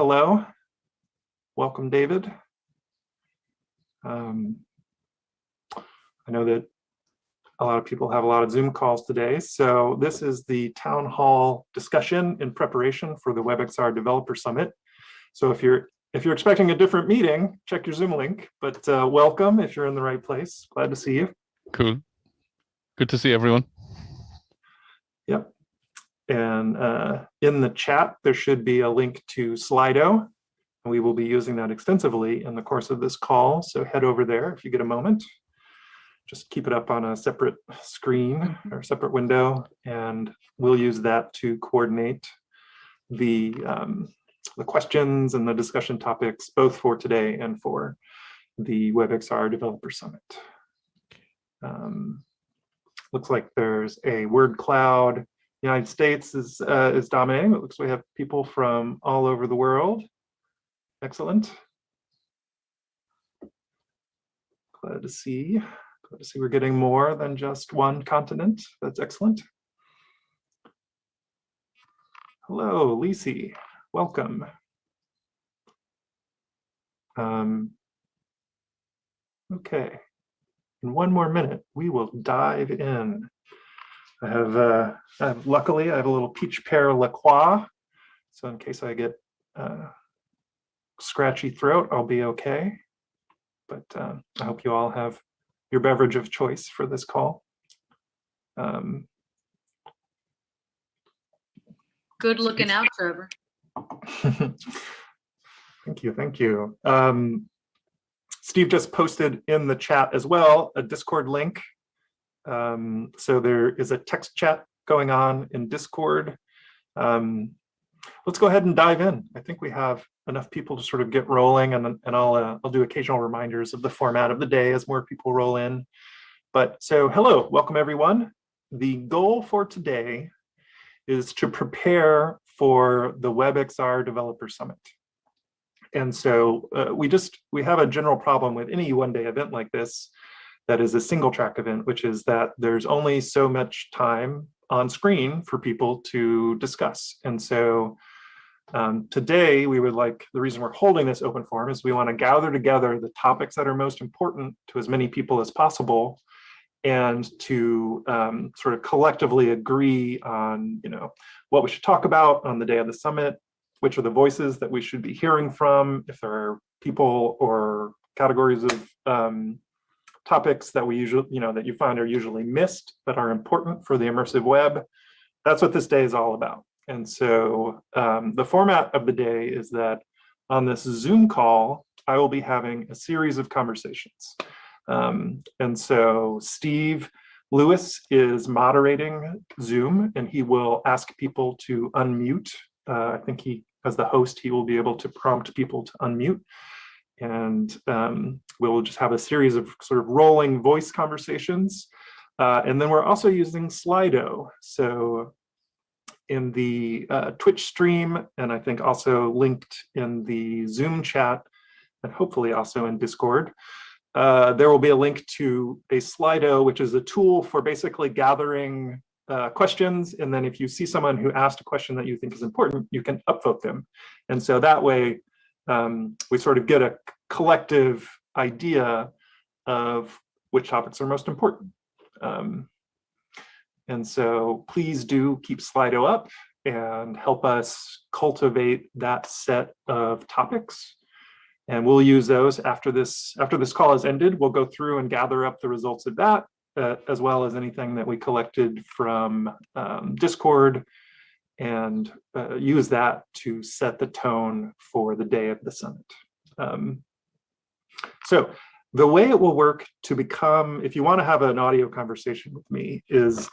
hello. Welcome, David. I know that a lot of people have a lot of Zoom calls today. So this is the town hall discussion in preparation for the WebXR Developer Summit. So if you're expecting a different meeting, check your Zoom link, but welcome if you're in the right place. Glad to see you. Cool. Good to see everyone. Yep. And in the chat, there should be a link to Slido. And we will be using that extensively in the course of this call. So head over there if you get a moment. Just keep it up on a separate screen or separate window, and we'll use that to coordinate the questions and the discussion topics, both for today and for the WebXR Developer Summit. Looks like there's a word cloud. The United States is dominating. It looks like we have people from all over the world. Excellent. Glad to see we're getting more than just one continent. That's excellent. Hello, Lisi. Welcome. Okay. In one more minute, we will dive in. Luckily, I have a little peach pear La Croix. So in case I get scratchy throat, I'll be okay. But I hope you all have your beverage of choice for this call. Good looking out, Trevor. Thank you, thank you. Steve just posted in the chat as well a Discord link. So there is a text chat going on in Discord. Let's go ahead and dive in. I think we have enough people to sort of get rolling, and I'll do occasional reminders of the format of the day as more people roll in. But so hello, welcome everyone. The goal for today is to prepare for the WebXR Developer Summit. And so we have a general problem with any one-day event like this that is a single track event, which is that there's only so much time on screen for people to discuss. And so today we would like, the reason we're holding this open forum is we want to gather together the topics that are most important to as many people as possible, and to sort of collectively agree on, what we should talk about on the day of the summit, which are the voices that we should be hearing from, if there are people or categories of topics that we usually, that you find are usually missed but are important for the immersive web. That's what this day is all about. And so the format of the day is that on this Zoom call, I will be having a series of conversations. And so Steve Lewis is moderating Zoom, and he will ask people to unmute. I think as the host, he will be able to prompt people to unmute. And we'll just have a series of sort of rolling voice conversations. And then we're also using Slido. So in the Twitch stream, and I think also linked in the Zoom chat, and hopefully also in Discord, there will be a link to a Slido, which is a tool for basically gathering questions. And then if you see someone who asked a question that you think is important, you can upvote them. And so that way, we sort of get a collective idea of which topics are most important. And so please do keep Slido up and help us cultivate that set of topics. And we'll use those after this call is ended. We'll go through and gather up the results of that, as well as anything that we collected from Discord, and use that to set the tone for the day of the summit. So the way it will work to become, if you want to have an audio conversation with me, is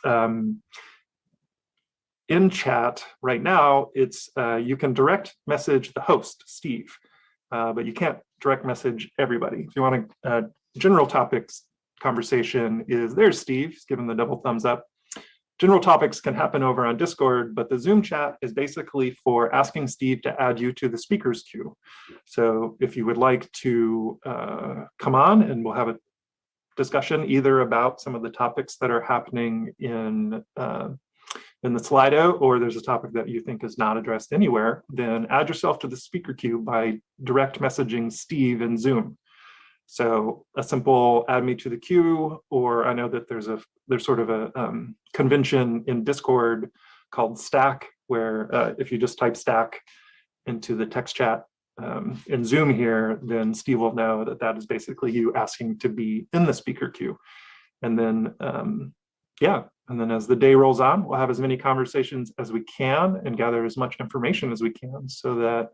in chat right now, it's you can direct message the host, Steve, but you can't direct message everybody. If you want a general topics conversation, there's Steve, he's given the double thumbs up. General topics can happen over on Discord, but the Zoom chat is basically for asking Steve to add you to the speakers queue. So if you would like to come on, and we'll have a discussion either about some of the topics that are happening in in the Slido, or there's a topic that you think is not addressed anywhere, then add yourself to the speaker queue by direct messaging Steve in Zoom. So a simple add me to the queue, or I know that there's sort of a convention in Discord called Stack, where if you just type Stack into the text chat in Zoom here, then Steve will know that that is basically you asking to be in the speaker queue. And then, yeah, and then as the day rolls on, we'll have as many conversations as we can and gather as much information as we can, so that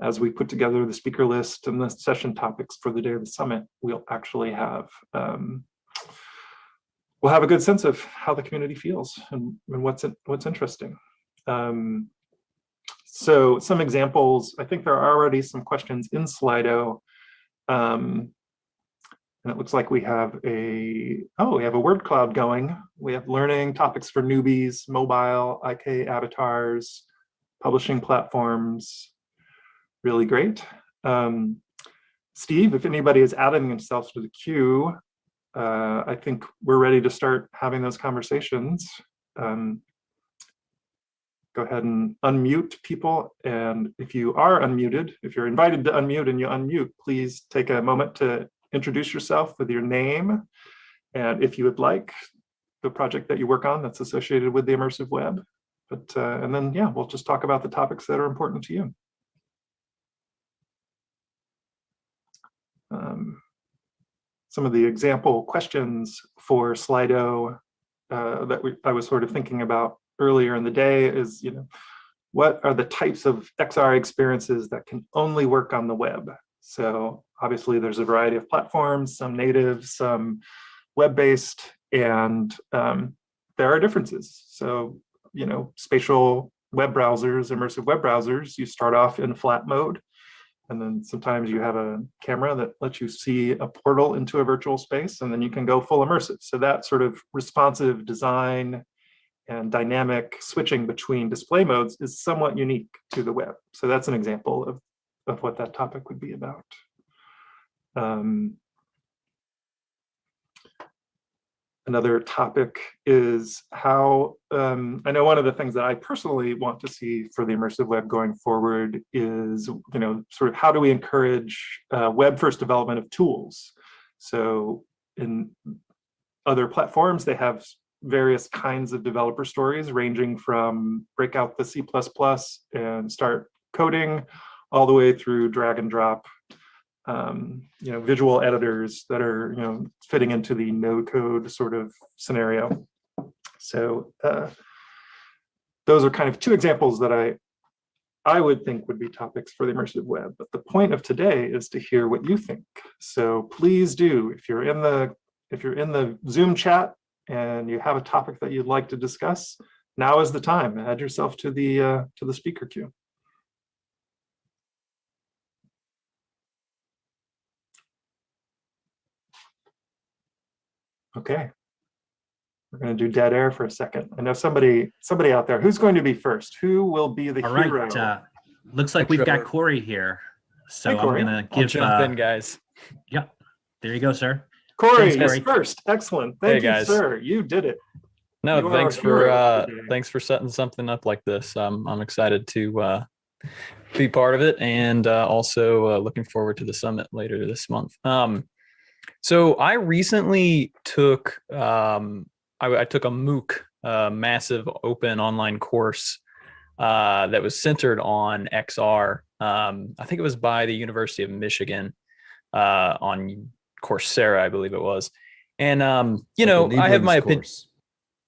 as we put together the speaker list and the session topics for the day of the summit, we'll actually have we'll have a good sense of how the community feels and what's interesting. So some examples, I think there are already some questions in Slido. And it looks like we have a word cloud going. We have learning topics for newbies, mobile, IK avatars, publishing platforms. Really great. Steve, if anybody is adding themselves to the queue, I think we're ready to start having those conversations. Go ahead and unmute people. And if you are unmuted, if you're invited to unmute and you unmute, please take a moment to introduce yourself with your name. And if you would like, the project that you work on that's associated with the immersive web. But and then, yeah, we'll just talk about the topics that are important to you. Some of the example questions for Slido that I was sort of thinking about earlier in the day is, what are the types of XR experiences that can only work on the web? So obviously there's a variety of platforms, some native, some web-based, and there are differences. So, spatial web browsers, immersive web browsers, you start off in flat mode, and then sometimes you have a camera that lets you see a portal into a virtual space, and then you can go full immersive. So that sort of responsive design and dynamic switching between display modes is somewhat unique to the web. So that's an example of what that topic would be about. Another topic is how, I know one of the things that I personally want to see for the immersive web going forward is, sort of how do we encourage web-first development of tools? So in other platforms, they have various kinds of developer stories ranging from break out the C++ and start coding all the way through drag and drop visual editors that are fitting into the no code sort of scenario. So those are kind of two examples that I would think would be topics for the immersive web. But the point of today is to hear what you think. So please do, if you're in the Zoom chat and you have a topic that you'd like to discuss, now is the time. Add yourself to the speaker queue. Okay, we're going to do dead air for a second. I know somebody out there. Who's going to be first? Who will be the hero? All right. Looks like we've got Corey here. So hey, Corey. I'm going to give. Jump in, guys. Yeah, there you go, sir. Corey Thanks, is first. Excellent. Thank you, guys. sir. You did it. No, You thanks are thanks for setting something up like this. I'm excited to be part of it, and also looking forward to the summit later this month. So I recently took I took a MOOC, massive open online course that was centered on XR. I think it was by the University of Michigan on Coursera, I believe it was. And I have my opinion.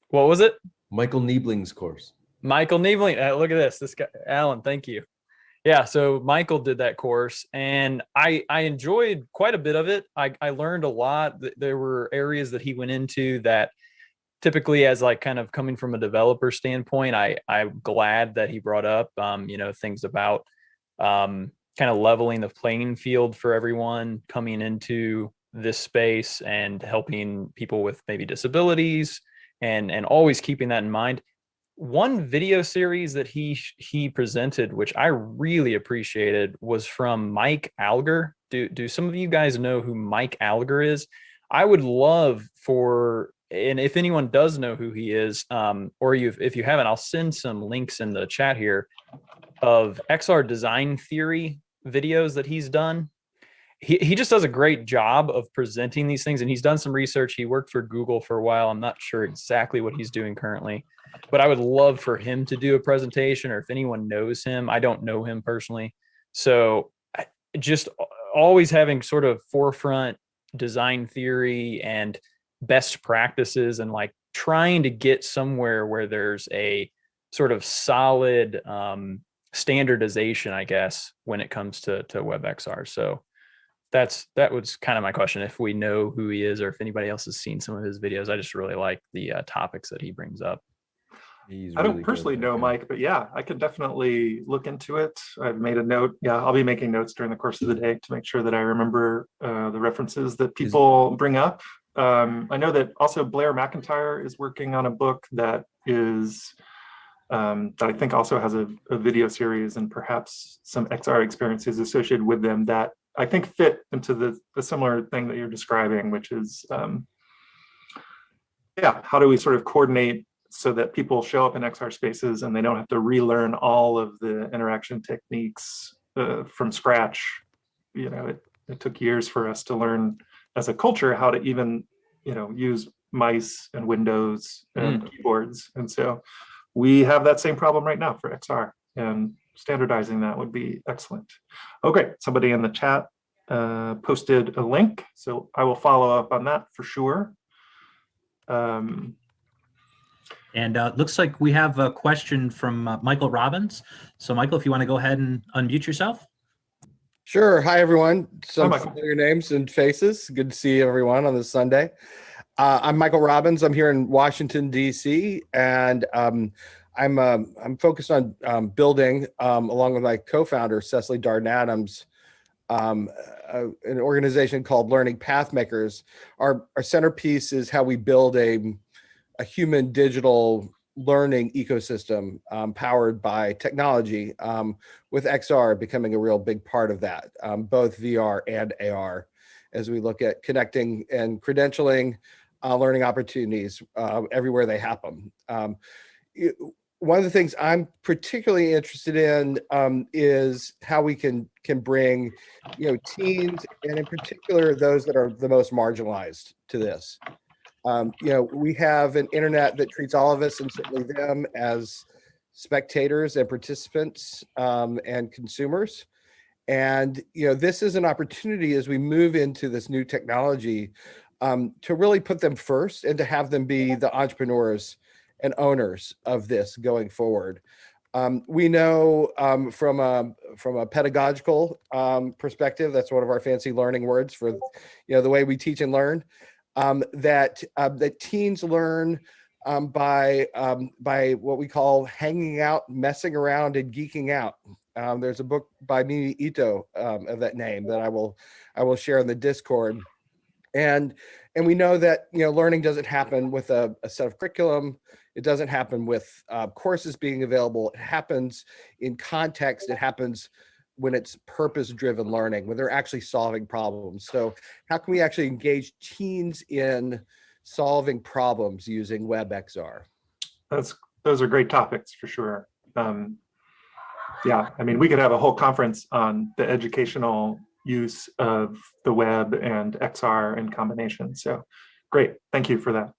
What was it? Michael Niebling's course. Michael Niebling. Look at this guy, Alan. Thank you. Yeah, so Michael did that course, and I enjoyed quite a bit of it. I learned a lot. There were areas that he went into that typically, as like kind of coming from a developer standpoint, I'm glad that he brought up, things about kind of leveling the playing field for everyone coming into this space and helping people with maybe disabilities, and always keeping that in mind. One video series that he presented, which I really appreciated, was from Mike Alger. Do some of you guys know who Mike Alger is? I would love for and if anyone does know who he is, or if you haven't, I'll send some links in the chat here of XR design theory videos that he's done. He just does a great job of presenting these things, and he's done some research. He worked for Google for a while. I'm not sure exactly what he's doing currently, but I would love for him to do a presentation, or if anyone knows him. I don't know him personally. So just always having sort of forefront design theory and best practices, and like trying to get somewhere where there's a sort of solid standardization, I guess, when it comes to WebXR. So that was kind of my question, if we know who he is or if anybody else has seen some of his videos. I just really like the topics that he brings up. I don't personally know Mike, but yeah, I could definitely look into it. I've made a note. Yeah, I'll be making notes during the course of the day to make sure that I remember the references that people bring up. I know that also Blair McIntyre is working on a book that is that I think also has a video series and perhaps some XR experiences associated with them that I think fit into the similar thing that you're describing, which is, yeah, how do we sort of coordinate so that people show up in XR spaces and they don't have to relearn all of the interaction techniques from scratch. You know, it took years for us to learn as a culture how to even, you know, use mice and windows and keyboards. And so we have that same problem right now for XR, and standardizing that would be excellent. Okay, somebody in the chat posted a link, so I will follow up on that for sure. And looks like we have a question from Michael Robbins. So Michael, if you want to go ahead and unmute yourself. Sure. Hi, everyone. Some Hi, Michael. familiar names and faces. Good to see everyone on this Sunday. I'm Michael Robbins. I'm here in Washington, D.C., and I'm focused on building, along with my co-founder, Cecily Darden-Adams, an organization called Learning Pathmakers. Our centerpiece is how we build a human digital learning ecosystem powered by technology, with XR becoming a real big part of that, both VR and AR, as we look at connecting and credentialing learning opportunities everywhere they happen. One of the things I'm particularly interested in is how we can bring, teens, and in particular those that are the most marginalized, to this. We have an internet that treats all of us, and certainly them, as spectators and participants and consumers. And this is an opportunity as we move into this new technology to really put them first and to have them be the entrepreneurs and owners of this going forward. We know from a pedagogical perspective, that's one of our fancy learning words for the way we teach and learn, that teens learn by what we call hanging out, messing around, and geeking out. There's a book by Mimi Ito of that name that I will share in the Discord. And we know that learning doesn't happen with a set of curriculum. It doesn't happen with courses being available. It happens in context. It happens when it's purpose-driven learning, when they're actually solving problems. So how can we actually engage teens in solving problems using WebXR? Those are great topics for sure. Yeah, I mean, we could have a whole conference on the educational use of the web and XR in combination. So great, thank you for that.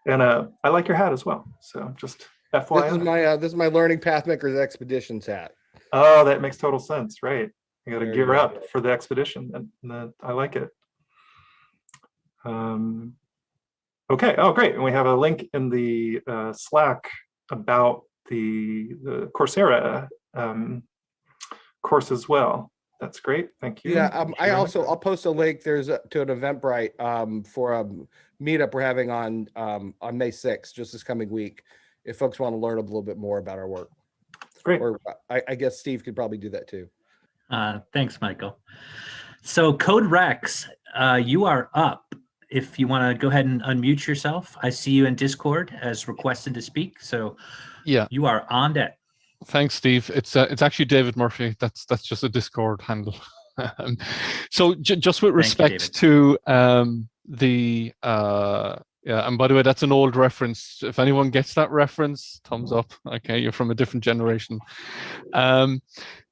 And I like your hat as well. So just FYI. This is my Learning Pathmakers Expeditions hat. Oh, that makes total sense, right? You got to There gear you go. up for the expedition, and I like it. Okay, oh great, and we have a link in the Slack about the Coursera course as well. That's great, thank you. Yeah, I'll post a link. There's to an Eventbrite for a meetup we're having on May 6th, just this coming week, if folks want to learn a little bit more about our work. Great. Or I guess Steve could probably do that too. Thanks, Michael. So Code Rex, you are up. If you want to go ahead and unmute yourself, I see you in Discord as requested to speak. So Yeah, you are on deck. thanks, Steve. It's actually David Murphy. That's just a Discord handle. So just with Thank you, respect to yeah, and by the way, that's an old reference. If anyone gets that reference, thumbs up. Okay, you're from a different generation.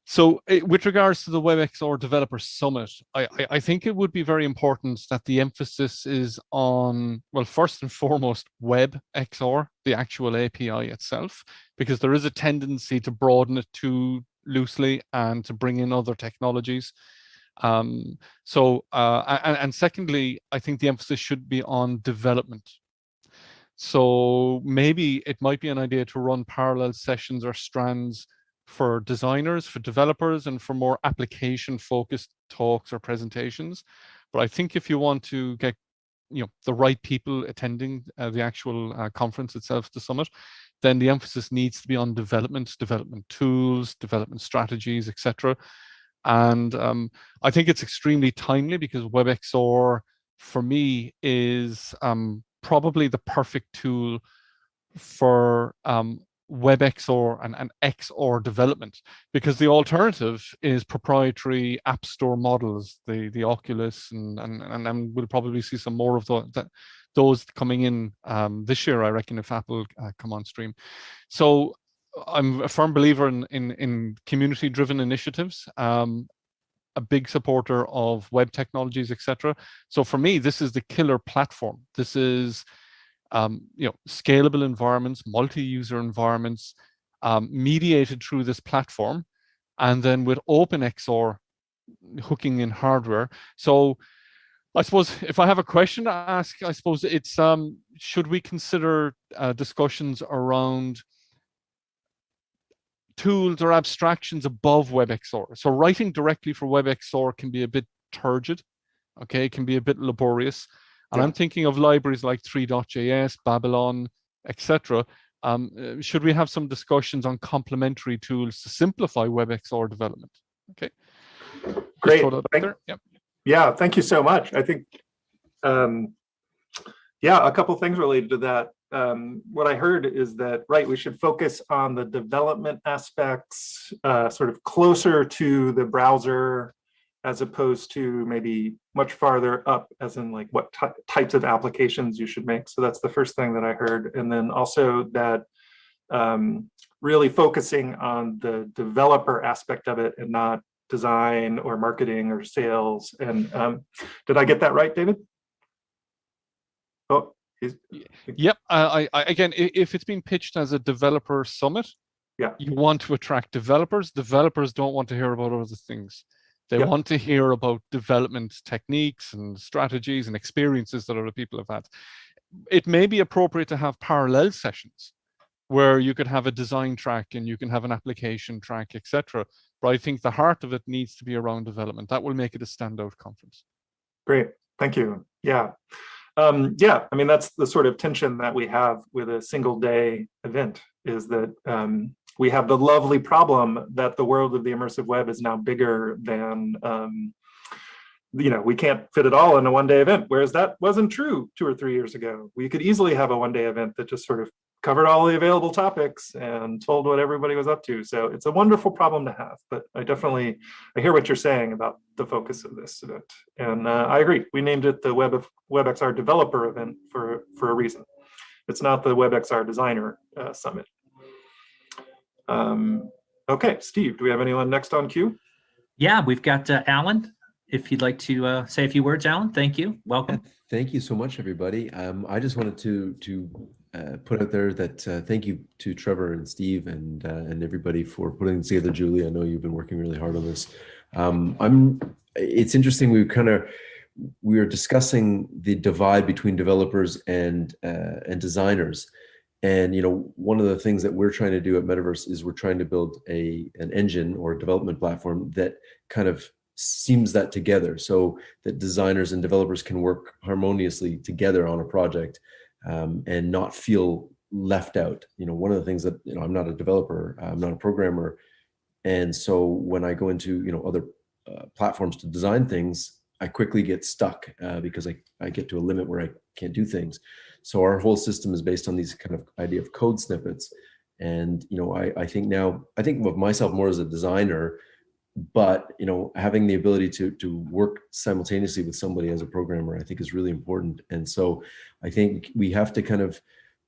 So with regards to the WebXR Developer Summit, I think it would be very important that the emphasis is on, well, first and foremost, WebXR, the actual API itself, because there is a tendency to broaden it too loosely and to bring in other technologies. And secondly, I think the emphasis should be on development. So maybe it might be an idea to run parallel sessions or strands for designers, for developers, and for more application-focused talks or presentations. But I think if you want to get the right people attending the actual conference itself, the summit, then the emphasis needs to be on development tools, development strategies, etc. And I think it's extremely timely because WebXR, for me, is probably the perfect tool for WebXR and XR development, because the alternative is proprietary app store models, the Oculus, and we'll probably see some more of those coming in this year, I reckon, if Apple come on stream. So I'm a firm believer in community-driven initiatives, a big supporter of web technologies, etc. So for me, this is the killer platform. This is scalable environments, multi-user environments, mediated through this platform, and then with OpenXR hooking in hardware. So I suppose if I have a question to ask, I suppose it's should we consider discussions around tools or abstractions above WebXR? So writing directly for WebXR can be a bit turgid, okay? It can be a bit laborious. And I'm thinking of libraries like 3.js, Babylon, etc. Should we have some discussions on complementary tools to simplify WebXR development? Okay. Great. Yep. Yeah, thank you so much. I think, a couple things related to that. What I heard is that, right, we should focus on the development aspects, sort of closer to the browser, as opposed to maybe much farther up, as in like what types of applications you should make. So that's the first thing that I heard. And then also that really focusing on the developer aspect of it and not design or marketing or sales. And did I get that right, David? Oh, yep. Again, if it's been pitched as a developer summit, you want to attract developers. Developers don't want to hear about other things. They want to hear about development techniques and strategies and experiences that other people have had. It may be appropriate to have parallel sessions where you could have a design track and you can have an application track, etc. But I think the heart of it needs to be around development. That will make it a standout conference. Great, thank you. Yeah, I mean, that's the sort of tension that we have with a single day event, is that we have the lovely problem that the world of the immersive web is now bigger than, we can't fit it all in a one-day event, whereas that wasn't true 2 or 3 years ago. We could easily have a one-day event that just sort of covered all the available topics and told what everybody was up to. So it's a wonderful problem to have, but I hear what you're saying about the focus of this event. And I agree, we named it the WebXR Developer event for a reason. It's not the WebXR Designer Summit. Okay, Steve, do we have anyone next on queue? Yeah, we've got Alan. If you'd like to say a few words, Alan, thank you. Welcome. Thank you so much, everybody. I just wanted to put out there that thank you to Trevor and Steve and everybody for putting together. Julie, I know you've been working really hard on this. It's interesting. We were discussing the divide between developers and designers. And one of the things that we're trying to do at Metaverse is we're trying to build an engine or a development platform that kind of seams that together, so that designers and developers can work harmoniously together on a project and not feel left out. One of the things that I'm not a developer, I'm not a programmer, and so when I go into other platforms to design things, I quickly get stuck because I get to a limit where I can't do things. So our whole system is based on these kind of idea of code snippets. And I think of myself more as a designer but having the ability to work simultaneously with somebody as a programmer, I think is really important. And so I think we have to kind of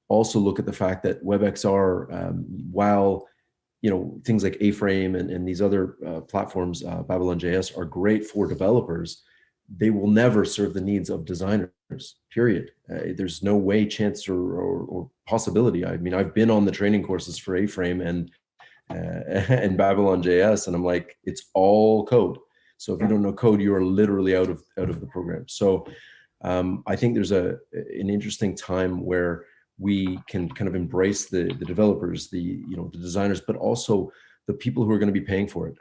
also look at the fact that WebXR, while things like A-Frame and these other platforms, Babylon.js, are great for developers, they will never serve the needs of designers, period. There's no way, chance, or possibility. I mean, I've been on the training courses for A-Frame and Babylon.js, and I'm like, it's all code. So if you don't know code, you are literally out of the program. So I think there's an interesting time where we can kind of embrace the developers, the designers, but also the people who are going to be paying for it.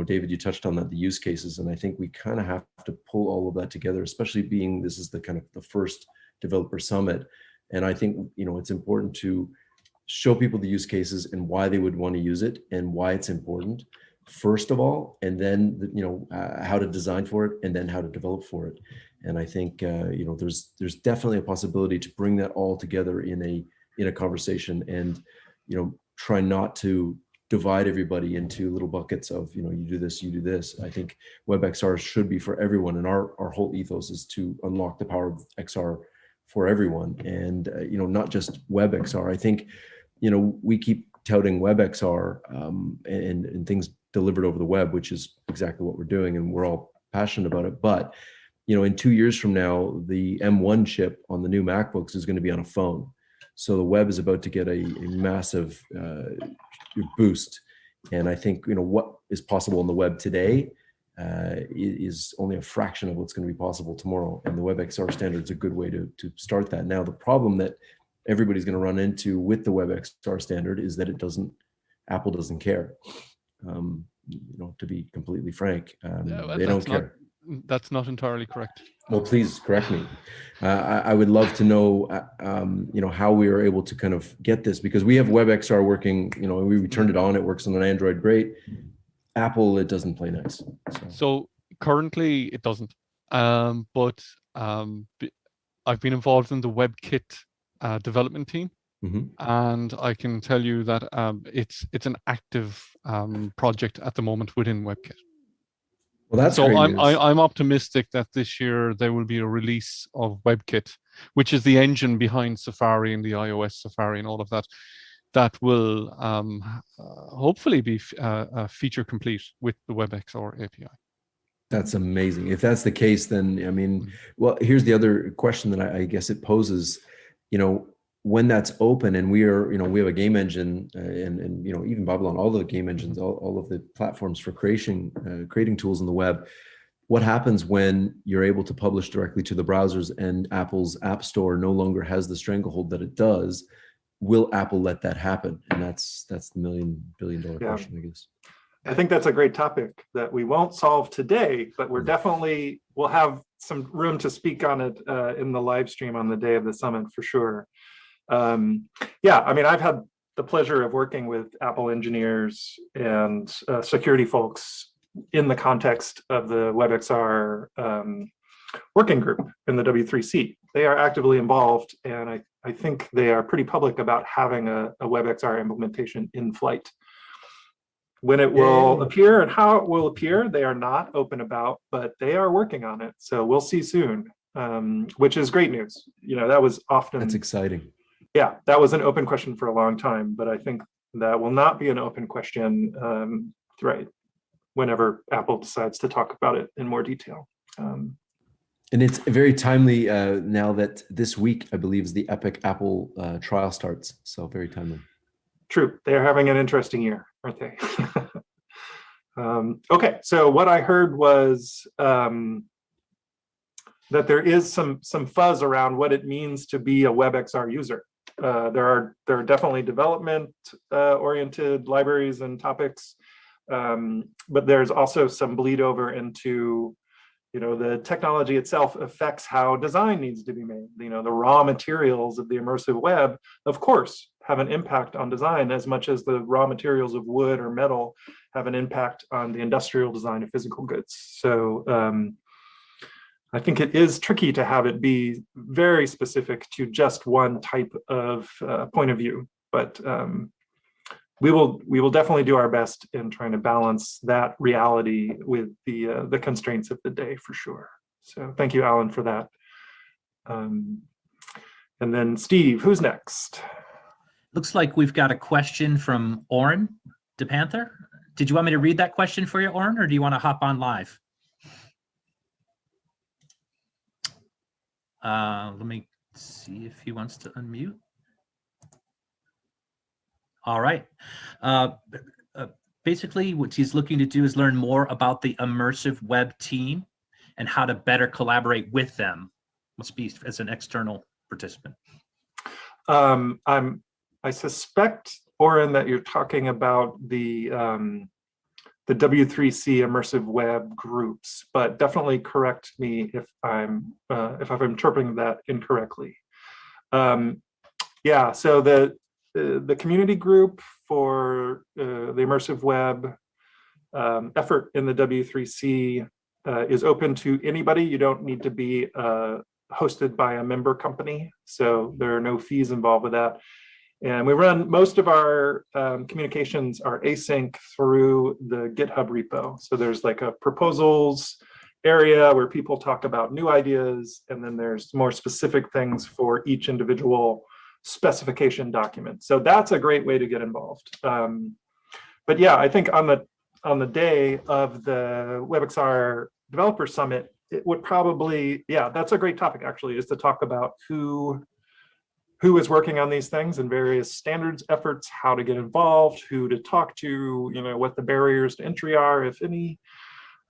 David, you touched on that, the use cases, and I think we kind of have to pull all of that together, especially being this is the kind of the first developer summit. And I think it's important to show people the use cases and why they would want to use it and why it's important, first of all, and then how to design for it and then how to develop for it. And I think there's definitely a possibility to bring that all together in a conversation, and try not to divide everybody into little buckets of you do this, you do this. I think WebXR should be for everyone, and our whole ethos is to unlock the power of XR for everyone, and not just WebXR. I think we keep touting WebXR and things delivered over the web, which is exactly what we're doing, and we're all passionate about it. But in 2 years from now, the M1 chip on the new MacBooks is going to be on a phone. So the web is about to get a massive boost. And I think what is possible on the web today is only a fraction of what's going to be possible tomorrow. And the WebXR standard is a good way to start that. Now, the problem that everybody's going to run into with the WebXR standard is that Apple doesn't care. To be completely frank, they don't care. That's not entirely correct. Well, please correct me. I would love to know, how we are able to kind of get this, because we have WebXR working, we turned it on, it works on an Android, great. Apple, it doesn't play nice. So currently it doesn't, but I've been involved in the WebKit development team. And I can tell you that it's an active project at the moment within WebKit. Well, that's so great news. I'm optimistic that this year there will be a release of WebKit, which is the engine behind Safari and the iOS Safari and all of that, that will hopefully be feature complete with the WebXR API. That's amazing. If that's the case, then I mean, well, here's the other question that I guess it poses. When that's open and we have a game engine and even Babylon, all the game engines, all of the platforms for creating tools in the web, what happens when you're able to publish directly to the browsers and Apple's App Store no longer has the stranglehold that it does? Will Apple let that happen? And that's the $1 billion question, I guess. I think that's a great topic that we won't solve today, but we'll have some room to speak on it in the live stream on the day of the summit for sure. I've had the pleasure of working with Apple engineers and security folks in the context of the WebXR working group in the W3c. They are actively involved, and I think they are pretty public about having a WebXR implementation in flight. When it will appear and how it will appear, they are not open about, but they are working on it. So we'll see soon, which is great news. That was often— That's exciting. Yeah, that was an open question for a long time, but I think that will not be an open question, right, whenever Apple decides to talk about it in more detail. And it's very timely now that this week, I believe, is the Epic Apple trial starts. So very timely. True. They're having an interesting year, aren't they? Okay, so what I heard was that there is some fuzz around what it means to be a WebXR user. There are definitely development oriented libraries and topics, but there's also some bleed over into the technology itself affects how design needs to be made. The raw materials of the immersive web, of course, have an impact on design as much as the raw materials of wood or metal have an impact on the industrial design of physical goods. So I think it is tricky to have it be very specific to just one type of point of view. But we will definitely do our best in trying to balance that reality with the constraints of the day for sure. So thank you, Alan, for that. And then Steve, who's next? Looks like we've got a question from Oren DePanther. Did you want me to read that question for you, Oren, or do you want to hop on live? Let me see if he wants to unmute. All right. Basically, what he's looking to do is learn more about the immersive web team and how to better collaborate with them. Must be as an external participant. I suspect, Oren, that you're talking about the W3c Immersive Web Groups, but definitely correct me if I'm interpreting that incorrectly. Yeah, so the community group for the immersive web effort in the W3c is open to anybody. You don't need to be hosted by a member company, so there are no fees involved with that. And we run most of our communications are async through the GitHub repo. So there's like a proposals area where people talk about new ideas, and then there's more specific things for each individual specification document. So that's a great way to get involved. But yeah, I think on the day of the WebXR Developer Summit, it would probably, yeah, that's a great topic actually, is to talk about who is working on these things and various standards efforts, how to get involved, who to talk to, you know, what the barriers to entry are, if any.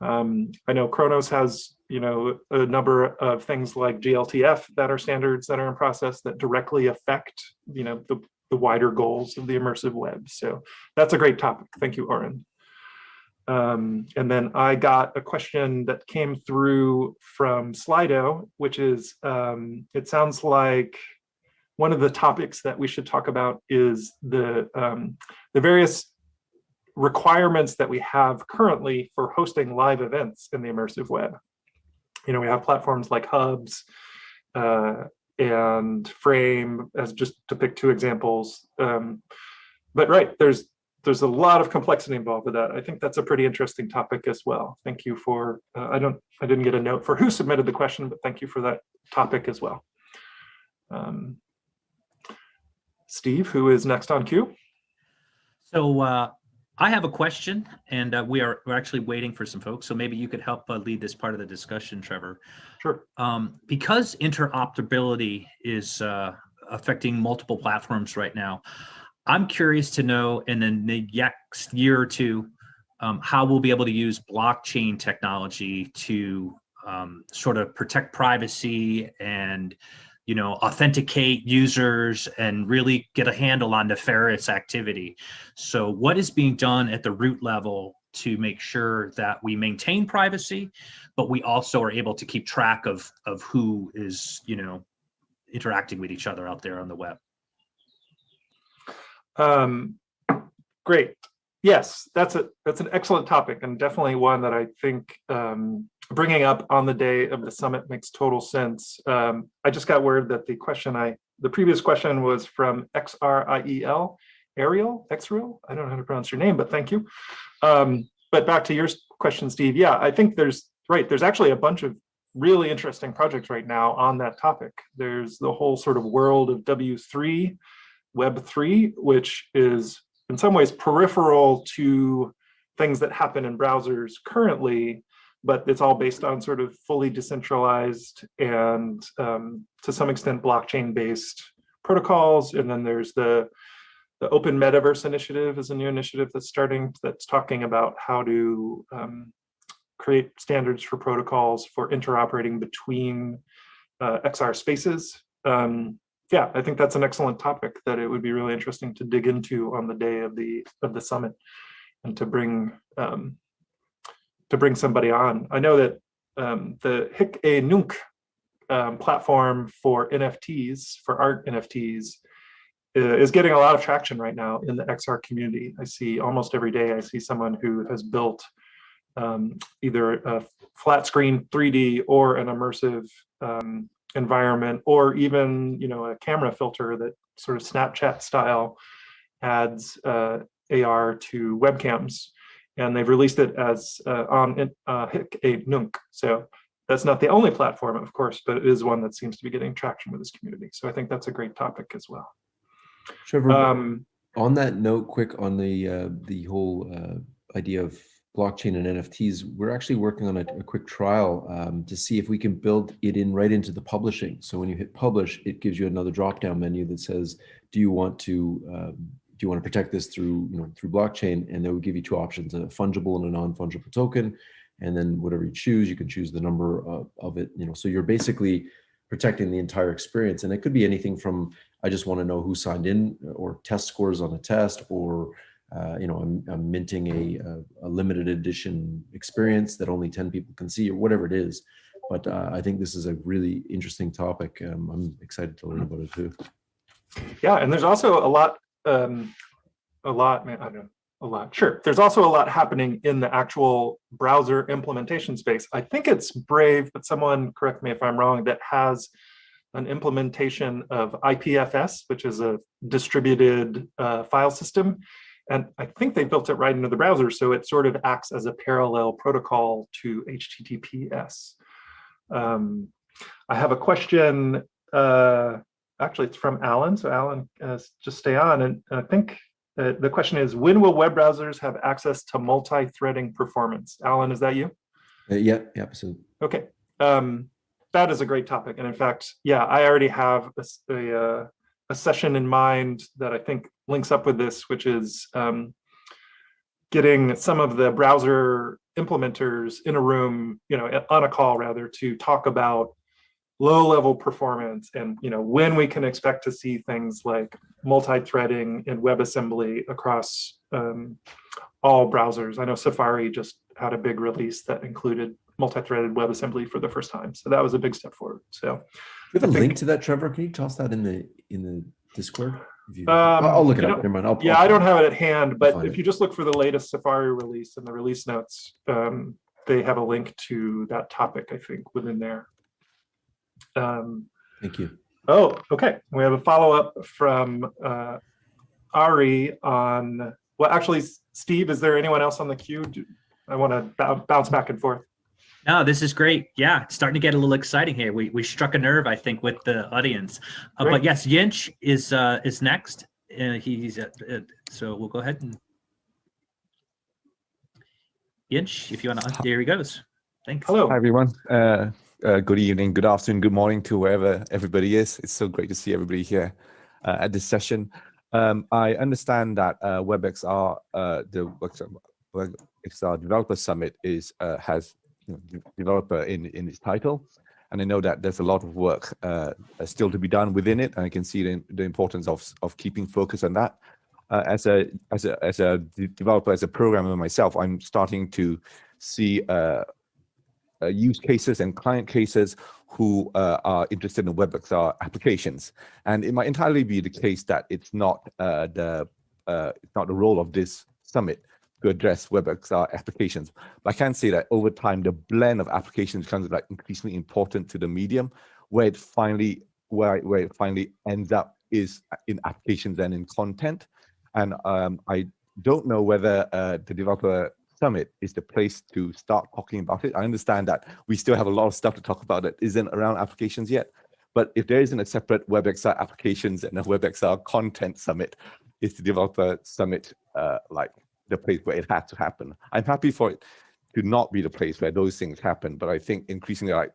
I know Kronos has, you know, a number of things like GLTF that are standards that are in process that directly affect, you know, the wider goals of the immersive web. So that's a great topic. Thank you, Oren. And then I got a question that came through from Slido, which is, it sounds like one of the topics that we should talk about is the various requirements that we have currently for hosting live events in the immersive web. You know, we have platforms like Hubs and Frame, as just to pick two examples. But right, there's a lot of complexity involved with that. I think that's a pretty interesting topic as well. Thank you for, I didn't get a note for who submitted the question, but thank you for that topic as well. Steve, who is next on queue? So I have a question, and we're actually waiting for some folks. So maybe you could help lead this part of the discussion, Trevor. Sure. Because interoperability is affecting multiple platforms right now, I'm curious to know in the next year or two how we'll be able to use blockchain technology to sort of protect privacy and, you know, authenticate users and really get a handle on nefarious activity. So what is being done at the root level to make sure that we maintain privacy, but we also are able to keep track of who is, you know, interacting with each other out there on the web? Great. Yes, that's an excellent topic, and definitely one that I think bringing up on the day of the summit makes total sense. I just got word that the previous question was from XRIEL, Ariel, Xreal. I don't know how to pronounce your name, but thank you. But back to your question, Steve. Yeah, I think there's actually a bunch of really interesting projects right now on that topic. There's the whole sort of world of W3, Web3, which is in some ways peripheral to things that happen in browsers currently, but it's all based on sort of fully decentralized and to some extent blockchain-based protocols. And then there's the Open Metaverse Initiative is a new initiative that's talking about how to create standards for protocols for interoperating between XR spaces. Yeah, I think that's an excellent topic that it would be really interesting to dig into on the day of the summit, and to bring somebody on. I know that the Hic et Nunc platform for NFTs, for art NFTs, is getting a lot of traction right now in the XR community. I see almost every day, I see someone who has built either a flat screen 3D or an immersive environment, or even, you know, a camera filter that sort of Snapchat style adds AR to webcams, and they've released it as on HIC Nunc. So that's not the only platform, of course, but it is one that seems to be getting traction with this community. So I think that's a great topic as well. Trevor, on that note, quick on the whole idea of blockchain and NFTs, we're actually working on a quick trial to see if we can build it in right into the publishing. So when you hit publish, it gives you another drop-down menu that says, do you want to protect this through through blockchain? And they will give you two options: a fungible and a non-fungible token. And then whatever you choose, you can choose the number of it. So you're basically protecting the entire experience. And it could be anything from, I just want to know who signed in, or test scores on a test, or I'm minting a limited edition experience that only 10 people can see, or whatever it is. But I think this is a really interesting topic. I'm excited to learn about it too. Yeah, and there's also a lot. Sure. There's also a lot happening in the actual browser implementation space. I think it's Brave, but someone correct me if I'm wrong, that has an implementation of IPFS, which is a distributed file system. And I think they built it right into the browser, so it sort of acts as a parallel protocol to HTTPS. I have a question. Actually, it's from Alan. So Alan, just stay on. And I think the question is, when will web browsers have access to multi-threading performance? Alan, is that you? Yeah, absolutely. Okay. That is a great topic. And in fact, yeah, I already have a session in mind that I think links up with this, which is getting some of the browser implementers in a room, on a call rather, to talk about low-level performance and when we can expect to see things like multi-threading and WebAssembly across all browsers. I know Safari just had a big release that included multi-threaded WebAssembly for the first time, so that was a big step forward. So, do you have a link to that, Trevor? Can you toss that in the Discord? I'll look it up. Never mind. I don't have it at hand, but if you just look for the latest Safari release in the release notes, they have a link to that topic, I think, within there. Thank you. Oh, okay. We have a follow-up from Ari on, well, actually, Steve, is there anyone else on the queue? I want to bounce back and forth. No, this is great. Yeah, it's starting to get a little exciting here. We struck a nerve, I think, with the audience. But yes, Yinch is next. So we'll go ahead and Yinch, if you want to. There he goes. Thanks. Hello. Hi, everyone. Good evening, good afternoon, good morning to wherever everybody is. It's so great to see everybody here at this session. I understand that WebXR, the WebXR Developer Summit, has developer in its title, and I know that there's a lot of work still to be done within it, and I can see the importance of keeping focus on that. As a developer, as a programmer myself, I'm starting to see use cases and client cases who are interested in WebXR applications, and it might entirely be the case that it's not the role of this summit to address WebXR applications. But I can say that over time, the blend of applications becomes like increasingly important to the medium, where it finally ends up is in applications and in content. And I don't know whether the Developer Summit is the place to start talking about it. I understand that we still have a lot of stuff to talk about that isn't around applications yet. But if there isn't a separate WebXR applications and a WebXR content summit, is the Developer Summit like the place where it had to happen? I'm happy for it to not be the place where those things happen, but I think increasingly, like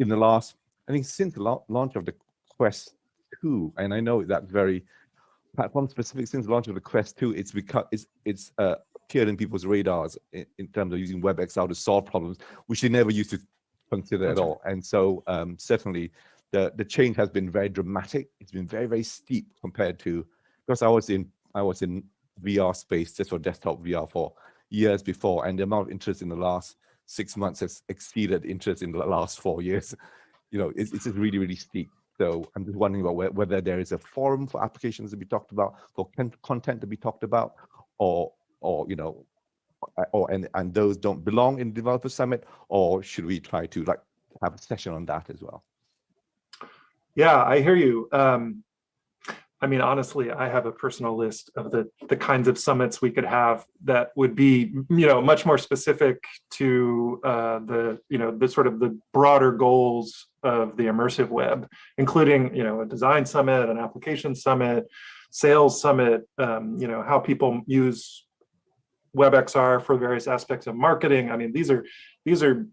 in the last, I think since the launch of the Quest 2, and I know that's very platform specific, since the launch of the Quest 2, it's appeared in people's radars in terms of using WebXR to solve problems which they never used to consider at all. And so certainly the change has been very dramatic. It's been very, very steep compared to, because I was in VR space just for desktop VR for years before, and the amount of interest in the last 6 months has exceeded interest in the last 4 years. It's just really, really steep. So I'm just wondering about whether there is a forum for applications to be talked about, for content to be talked about, and those don't belong in the Developer Summit, or should we try to have a session on that as well? Yeah, I hear you. I mean, honestly, I have a personal list of the kinds of summits we could have that would be, much more specific to the sort of the broader goals of the immersive web, including, a design summit, an application summit, sales summit, how people use WebXR for various aspects of marketing. I mean, these are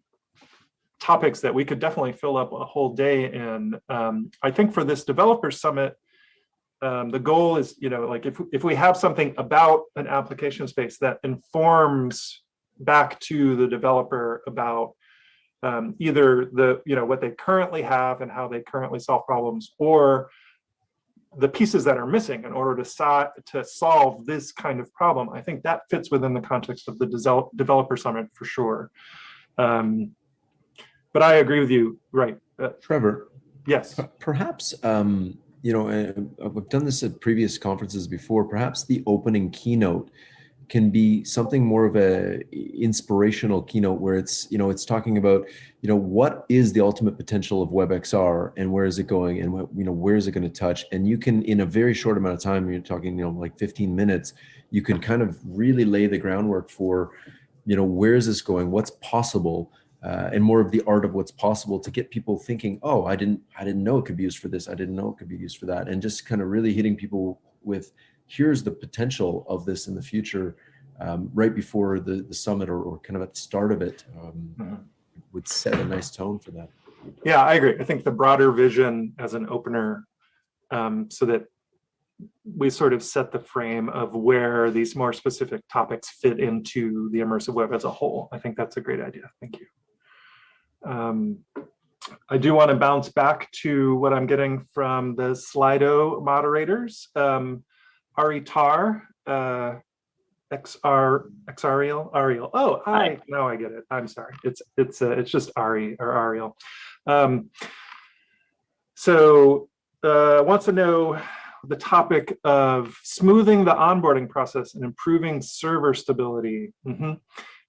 topics that we could definitely fill up a whole day in. I think for this developer summit, the goal is, like if we have something about an application space that informs back to the developer about either what they currently have and how they currently solve problems, or the pieces that are missing in order to solve this kind of problem, I think that fits within the context of the developer summit for sure. But I agree with you, right? Trevor. Yes. Perhaps, I've done this at previous conferences before. Perhaps the opening keynote can be something more of a inspirational keynote where it's talking about, what is the ultimate potential of WebXR and where is it going and where is it going to touch? And you can, in a very short amount of time, you're talking, like 15 minutes, you can kind of really lay the groundwork for, where is this going? What's possible? And more of the art of what's possible to get people thinking, oh, I didn't know it could be used for this. I didn't know it could be used for that. And just kind of really hitting people with, here's the potential of this in the future, right before the summit or kind of at the start of it, would set a nice tone for that. Yeah, I agree. I think the broader vision as an opener, so that we sort of set the frame of where these more specific topics fit into the immersive web as a whole. I think that's a great idea. Thank you. I do want to bounce back to what I'm getting from the Slido moderators. Ari Tar, Ariel. Oh, now I get it. I'm sorry. It's just Ari or Ariel. Wants to know the topic of smoothing the onboarding process and improving server stability.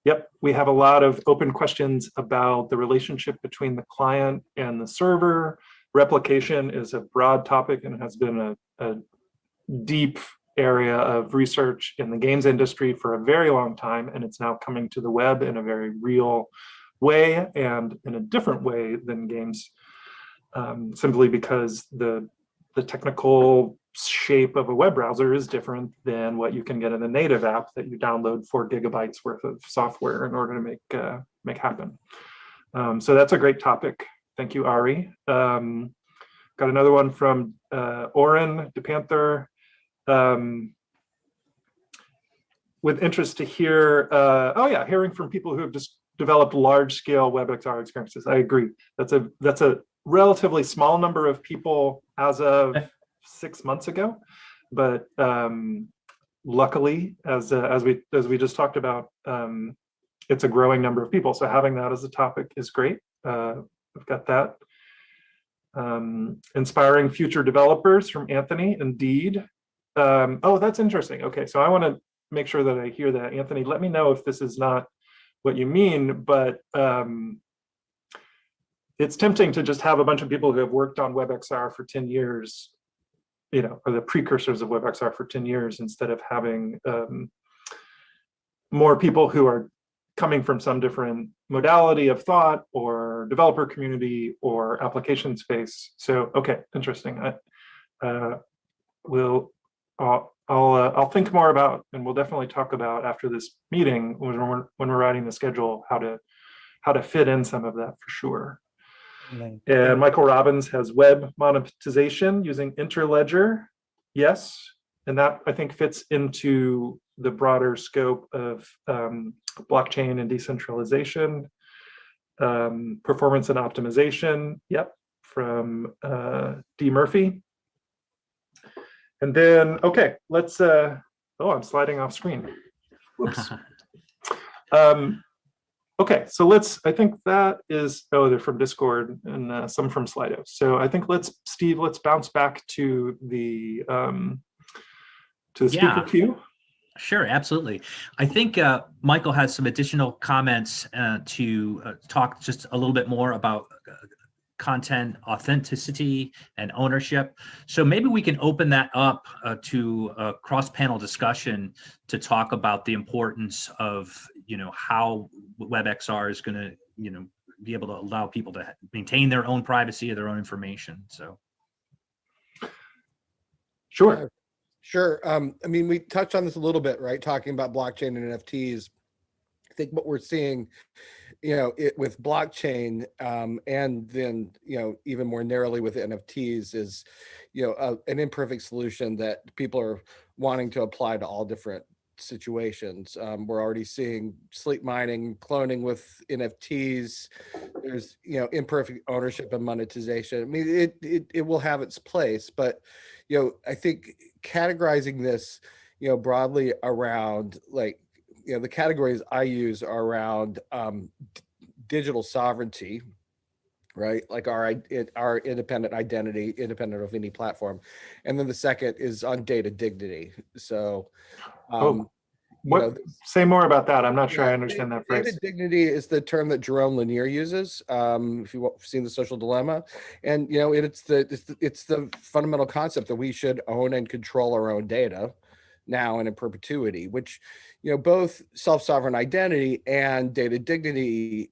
Yep, we have a lot of open questions about the relationship between the client and the server. Replication is a broad topic and has been a deep area of research in the games industry for a very long time, and it's now coming to the web in a very real way and in a different way than games, simply because the technical shape of a web browser is different than what you can get in a native app that you download 4 gigabytes worth of software in order to make happen. So that's a great topic. Thank you, Ari. Got another one from Oren DePanther. With interest to hear, hearing from people who have just developed large-scale WebXR experiences. I agree. That's a relatively small number of people as of 6 months ago, but luckily, as we just talked about, it's a growing number of people. So having that as a topic is great. We've got that. Inspiring future developers from Anthony. Indeed. Oh, that's interesting. Okay, so I want to make sure that I hear that. Anthony, let me know if this is not what you mean, but it's tempting to just have a bunch of people who have worked on WebXR for 10 years, or the precursors of WebXR for 10 years, instead of having more people who are coming from some different modality of thought or developer community or application space. So, okay, interesting. I'll think more about, and we'll definitely talk about after this meeting when we're writing the schedule, how to fit in some of that for sure. And Michael Robbins has web monetization using Interledger. Yes, and that I think fits into the broader scope of blockchain and decentralization. Performance and optimization, yep, from D. Murphy. And then, okay, let's, I'm sliding off screen. Whoops. Okay, so I think that is, they're from Discord and some from Slido. So I think Steve, let's bounce back to the speaker queue. Sure, absolutely. I think Michael has some additional comments to talk just a little bit more about content authenticity and ownership. So maybe we can open that up to a cross-panel discussion to talk about the importance of, how WebXR is going to, be able to allow people to maintain their own privacy or their own information. So. Sure. Sure. I mean, we touched on this a little bit, right? Talking about blockchain and NFTs. I think what we're seeing, with blockchain, and then, even more narrowly with NFTs is, an imperfect solution that people are wanting to apply to all different situations. We're already seeing sleep mining, cloning with NFTs. There's, imperfect ownership and monetization. I mean, it will have its place, but, I think categorizing this, broadly around the categories I use are around digital sovereignty, right? Like our independent identity, independent of any platform. And then the second is on data dignity. So, say more about that. I'm not sure I yeah, understand that phrase. Data dignity is the term that Jerome Lanier uses. If you've seen The Social Dilemma, and it's the fundamental concept that we should own and control our own data now and in perpetuity, which both self-sovereign identity and data dignity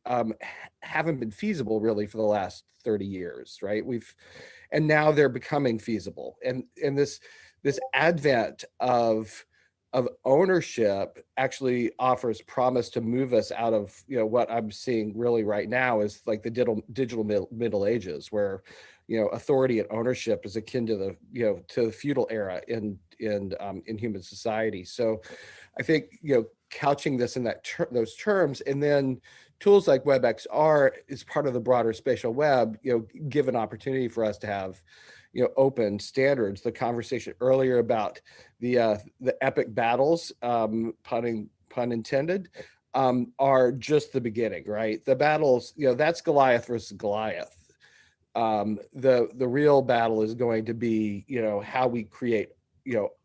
haven't been feasible really for the last 30 years, right? And now they're becoming feasible, and this advent of ownership actually offers promise to move us out of what I'm seeing really right now is like the digital Middle Ages, where authority and ownership is akin to the feudal era in human society. So I think couching this in those terms, and then tools like WebXR is part of the broader spatial web, give an opportunity for us to have open standards. The conversation earlier about the epic battles, pun intended, are just the beginning, right? The battles, that's Goliath versus Goliath. The real battle is going to be, how we create,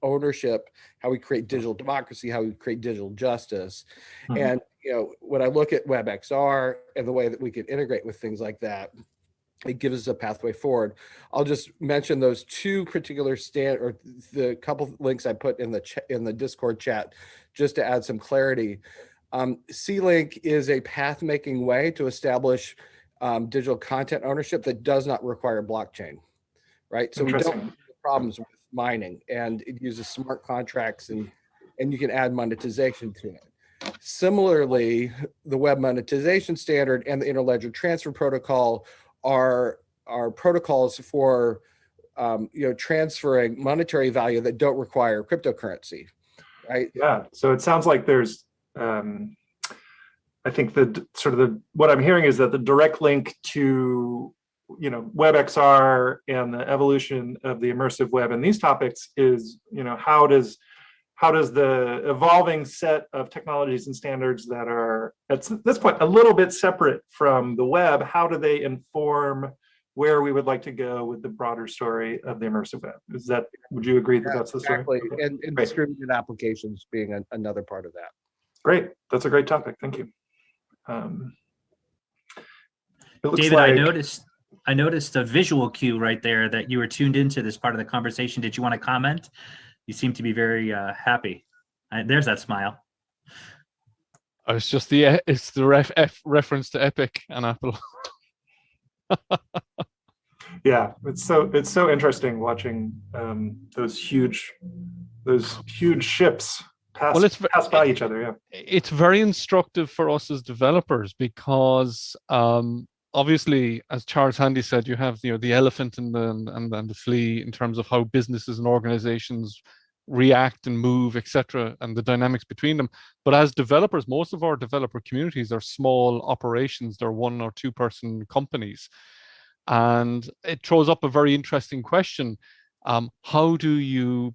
ownership, how we create digital democracy, how we create digital justice. Mm-hmm. And, when I look at WebXR and the way that we can integrate with things like that, it gives us a pathway forward. I'll just mention those two particular or the couple links I put in the Discord chat, just to add some clarity. C-Link is a path-making way to establish digital content ownership that does not require blockchain, right? So we don't have problems with mining, and it uses smart contracts, and you can add monetization to it. Similarly, the Web Monetization Standard and the Interledger Transfer Protocol are protocols for transferring monetary value that don't require cryptocurrency, right? Yeah. So it sounds like there's I think what I'm hearing is that the direct link to WebXR and the evolution of the immersive web and these topics is how does the evolving set of technologies and standards that are at this point a little bit separate from the web, how do they inform where we would like to go with the broader story of the immersive web? Would you agree that that's the story? Exactly. Okay. And distributed applications being another part of that. Great. That's a great topic. Thank you. David, I noticed a visual cue right there that you were tuned into this part of the conversation. Did you want to comment? You seem to be very happy. There's that smile. It's just it's the reference to Epic and Apple. Yeah, it's so interesting watching those huge ships pass by each other. Yeah, it's very instructive for us as developers because obviously, as Charles Handy said, you have the elephant and the flea in terms of how businesses and organizations react and move, etc., and the dynamics between them. But as developers, most of our developer communities are small operations. They're 1 or 2 person companies, and it throws up a very interesting question. How do you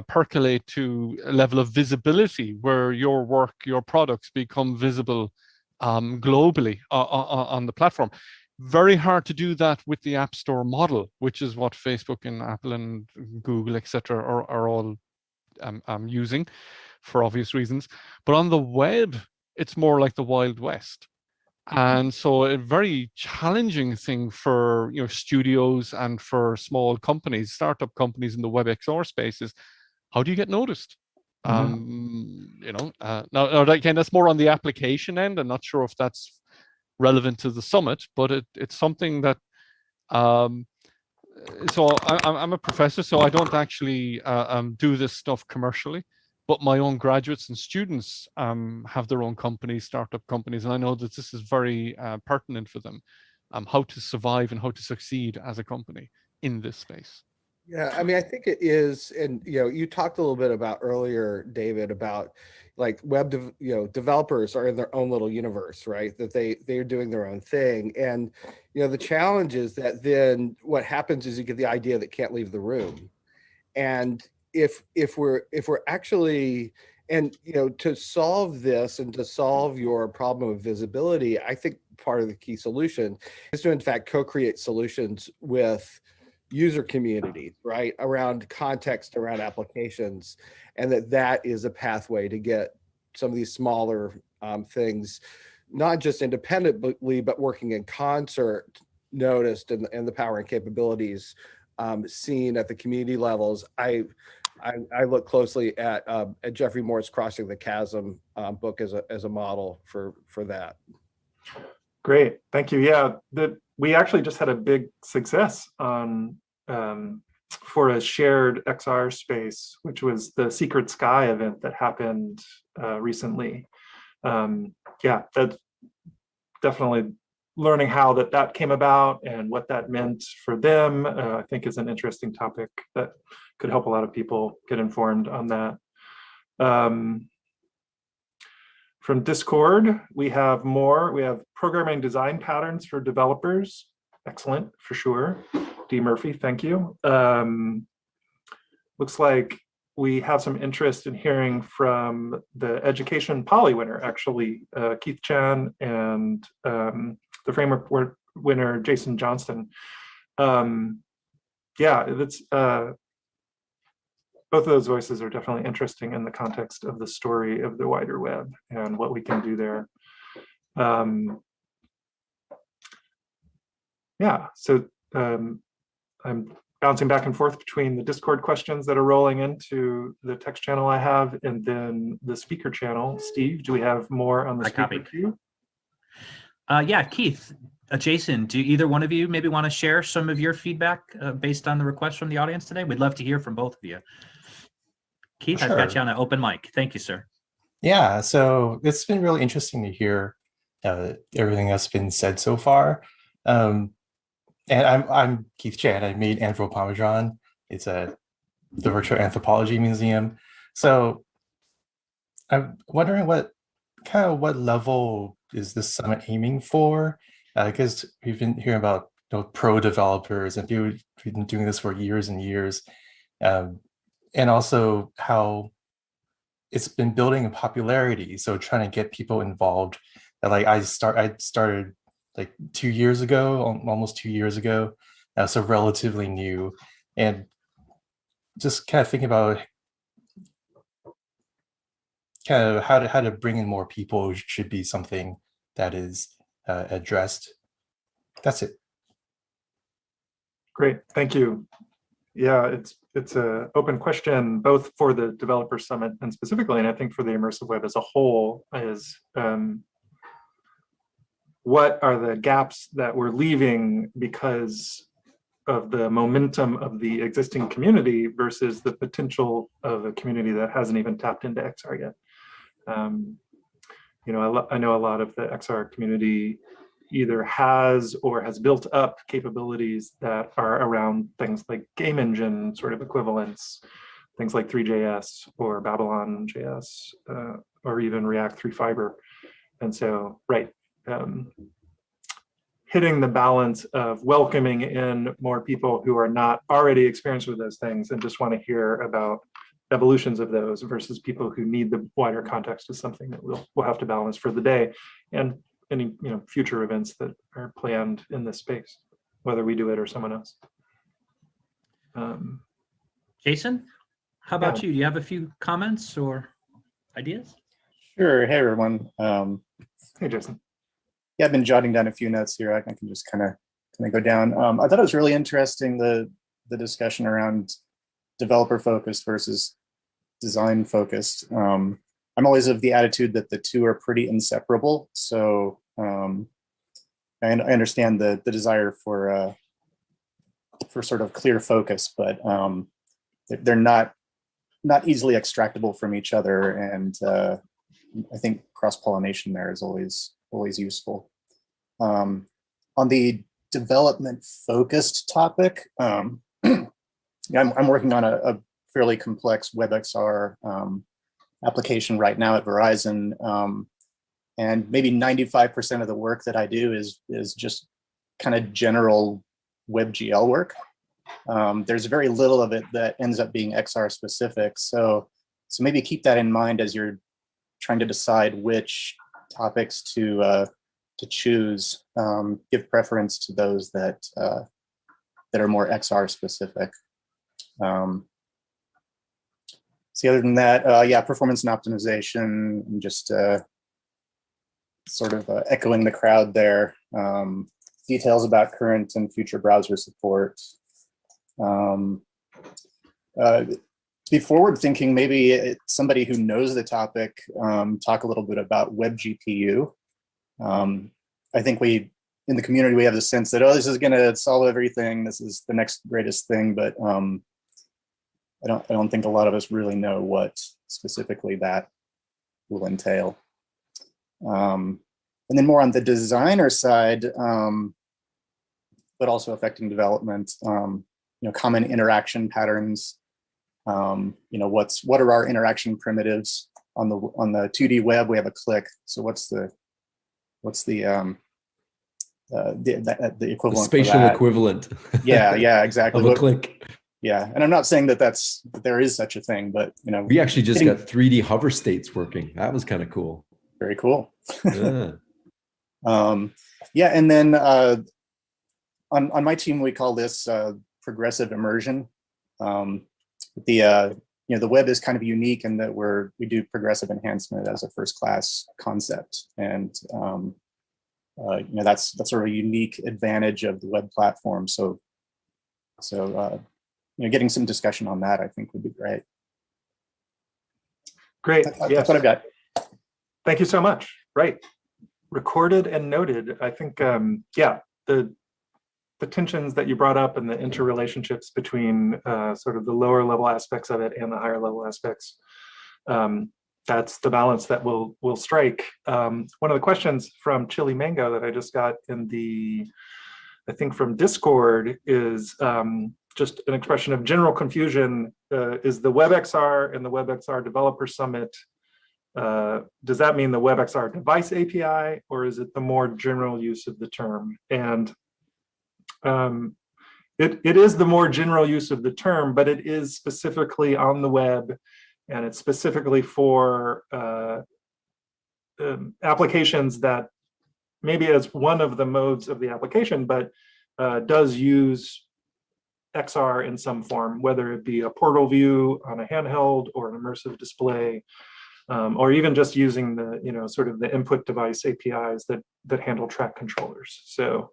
percolate to a level of visibility where your work, your products become visible globally on the platform? Very hard to do that with the App Store model, which is what Facebook and Apple and Google, etc., are all using for obvious reasons. But on the web, it's more like the Wild West. And so a very challenging thing for studios and for small companies, startup companies in the WebXR space is, how do you get noticed? Now again, that's more on the application end. I'm not sure if that's relevant to the summit, but it's something that so I'm a professor, so I don't actually do this stuff commercially, but my own graduates and students have their own companies, startup companies, and I know that this is very pertinent for them, how to survive and how to succeed as a company in this space. Yeah, I mean, I think it is, and you talked a little bit about earlier, David, about like developers are in their own little universe, right? That they're doing their own thing, and the challenge is that then what happens is you get the idea that can't leave the room, and if we're actually, and to solve this and to solve your problem of visibility, I think part of the key solution is to in fact co-create solutions with user communities, right, around context, around applications, and that is a pathway to get some of these smaller things, not just independently, but working in concert, noticed, and the power and capabilities seen at the community levels. I look closely at Jeffrey Moore's Crossing the Chasm book as a model for that. Great, thank you. Yeah, we actually just had a big success on for a shared XR space, which was the Secret Sky event that happened recently. Yeah, that's definitely learning how that came about and what that meant for them, I think is an interesting topic that could help a lot of people get informed on that. From Discord, we have more. We have programming design patterns for developers. Excellent, for sure. D. Murphy, thank you. Looks like we have some interest in hearing from the Education Poly winner, actually, Keith Chan, and the framework winner, Jason Johnston. Yeah, that's both of those voices are definitely interesting in the context of the story of the wider web and what we can do there. Yeah, so I'm bouncing back and forth between the Discord questions that are rolling into the text channel I have and then the speaker channel. Steve, do we have more on the speaker queue? Yeah, Keith, Jason, do either one of you maybe want to share some of your feedback based on the request from the audience today? We'd love to hear from both of you. Keith, I've got you on an open mic. Thank you, sir. Yeah, so it's been really interesting to hear everything that's been said so far. And I'm Keith Chan. I made Anthropomedron. It's the virtual anthropology museum. So I'm wondering what level is this summit aiming for? Because we've been hearing about pro developers and people who've been doing this for years and years, and also how it's been building in popularity. So trying to get people involved. Like I started like 2 years ago, almost 2 years ago, so relatively new, and just kind of thinking about kind of how to bring in more people should be something that is addressed. That's it. Great, thank you. Yeah, it's an open question both for the Developer Summit and specifically, and I think for the immersive web as a whole, is what are the gaps that we're leaving because of the momentum of the existing community versus the potential of a community that hasn't even tapped into XR yet. I know a lot of the XR community either has or has built up capabilities that are around things like game engine sort of equivalents, things like 3JS or Babylon.js, or even React 3 Fiber. And so, right, hitting the balance of welcoming in more people who are not already experienced with those things and just want to hear about evolutions of those versus people who need the wider context is something that we'll have to balance for the day and any future events that are planned in this space, whether we do it or someone else. Jason, how about you? Do you have a few comments or ideas? Sure. Hey, everyone. Hey, Jason. Yeah, I've been jotting down a few notes here. I can just kind of go down. I thought it was really interesting, the discussion around developer focused versus design focused. I'm always of the attitude that the two are pretty inseparable. So I understand the desire for sort of clear focus, but they're not easily extractable from each other. And I think cross-pollination there is always useful. On the development focused topic, I'm working on a fairly complex WebXR application right now at Verizon, and maybe 95% of the work that I do is just kind of general WebGL work. There's very little of it that ends up being XR specific, so maybe keep that in mind as you're trying to decide which topics to choose. Give preference to those that are more XR specific. See, other than that, yeah, performance and optimization, and just sort of echoing the crowd there. Details about current and future browser support. Be forward thinking, maybe somebody who knows the topic, talk a little bit about WebGPU. I think in the community, we have the sense that, oh, this is gonna solve everything. This is the next greatest thing, but I don't think a lot of us really know what specifically that will entail. And then more on the designer side, but also affecting development, common interaction patterns. What are our interaction primitives on the 2D web? We have a click. So what's the equivalent? The spatial equivalent. Yeah, exactly. Of a click. Yeah, and I'm not saying that there is such a thing, but we actually just got 3D hover states working. That was kind of cool. Very cool. Yeah. Yeah, and then on my team we call this progressive immersion. The web is kind of unique in that we do progressive enhancement as a first class concept, and that's sort of a unique advantage of the web platform. So getting some discussion on that, I think, would be great. Great. That's yes. what I've got. Thank you so much. Right. Recorded and noted. I think, yeah, the tensions that you brought up and the interrelationships between sort of the lower level aspects of it and the higher level aspects, that's the balance that we'll strike. One of the questions from Chili Mango that I just got I think from Discord is just an expression of general confusion. Is the WebXR and the WebXR Developer Summit, does that mean the WebXR device API, or is it the more general use of the term? And it is the more general use of the term, but it is specifically on the web, and it's specifically for applications that maybe as one of the modes of the application, but does use XR in some form, whether it be a portal view on a handheld or an immersive display, or even just using the sort of the input device APIs that handle track controllers. So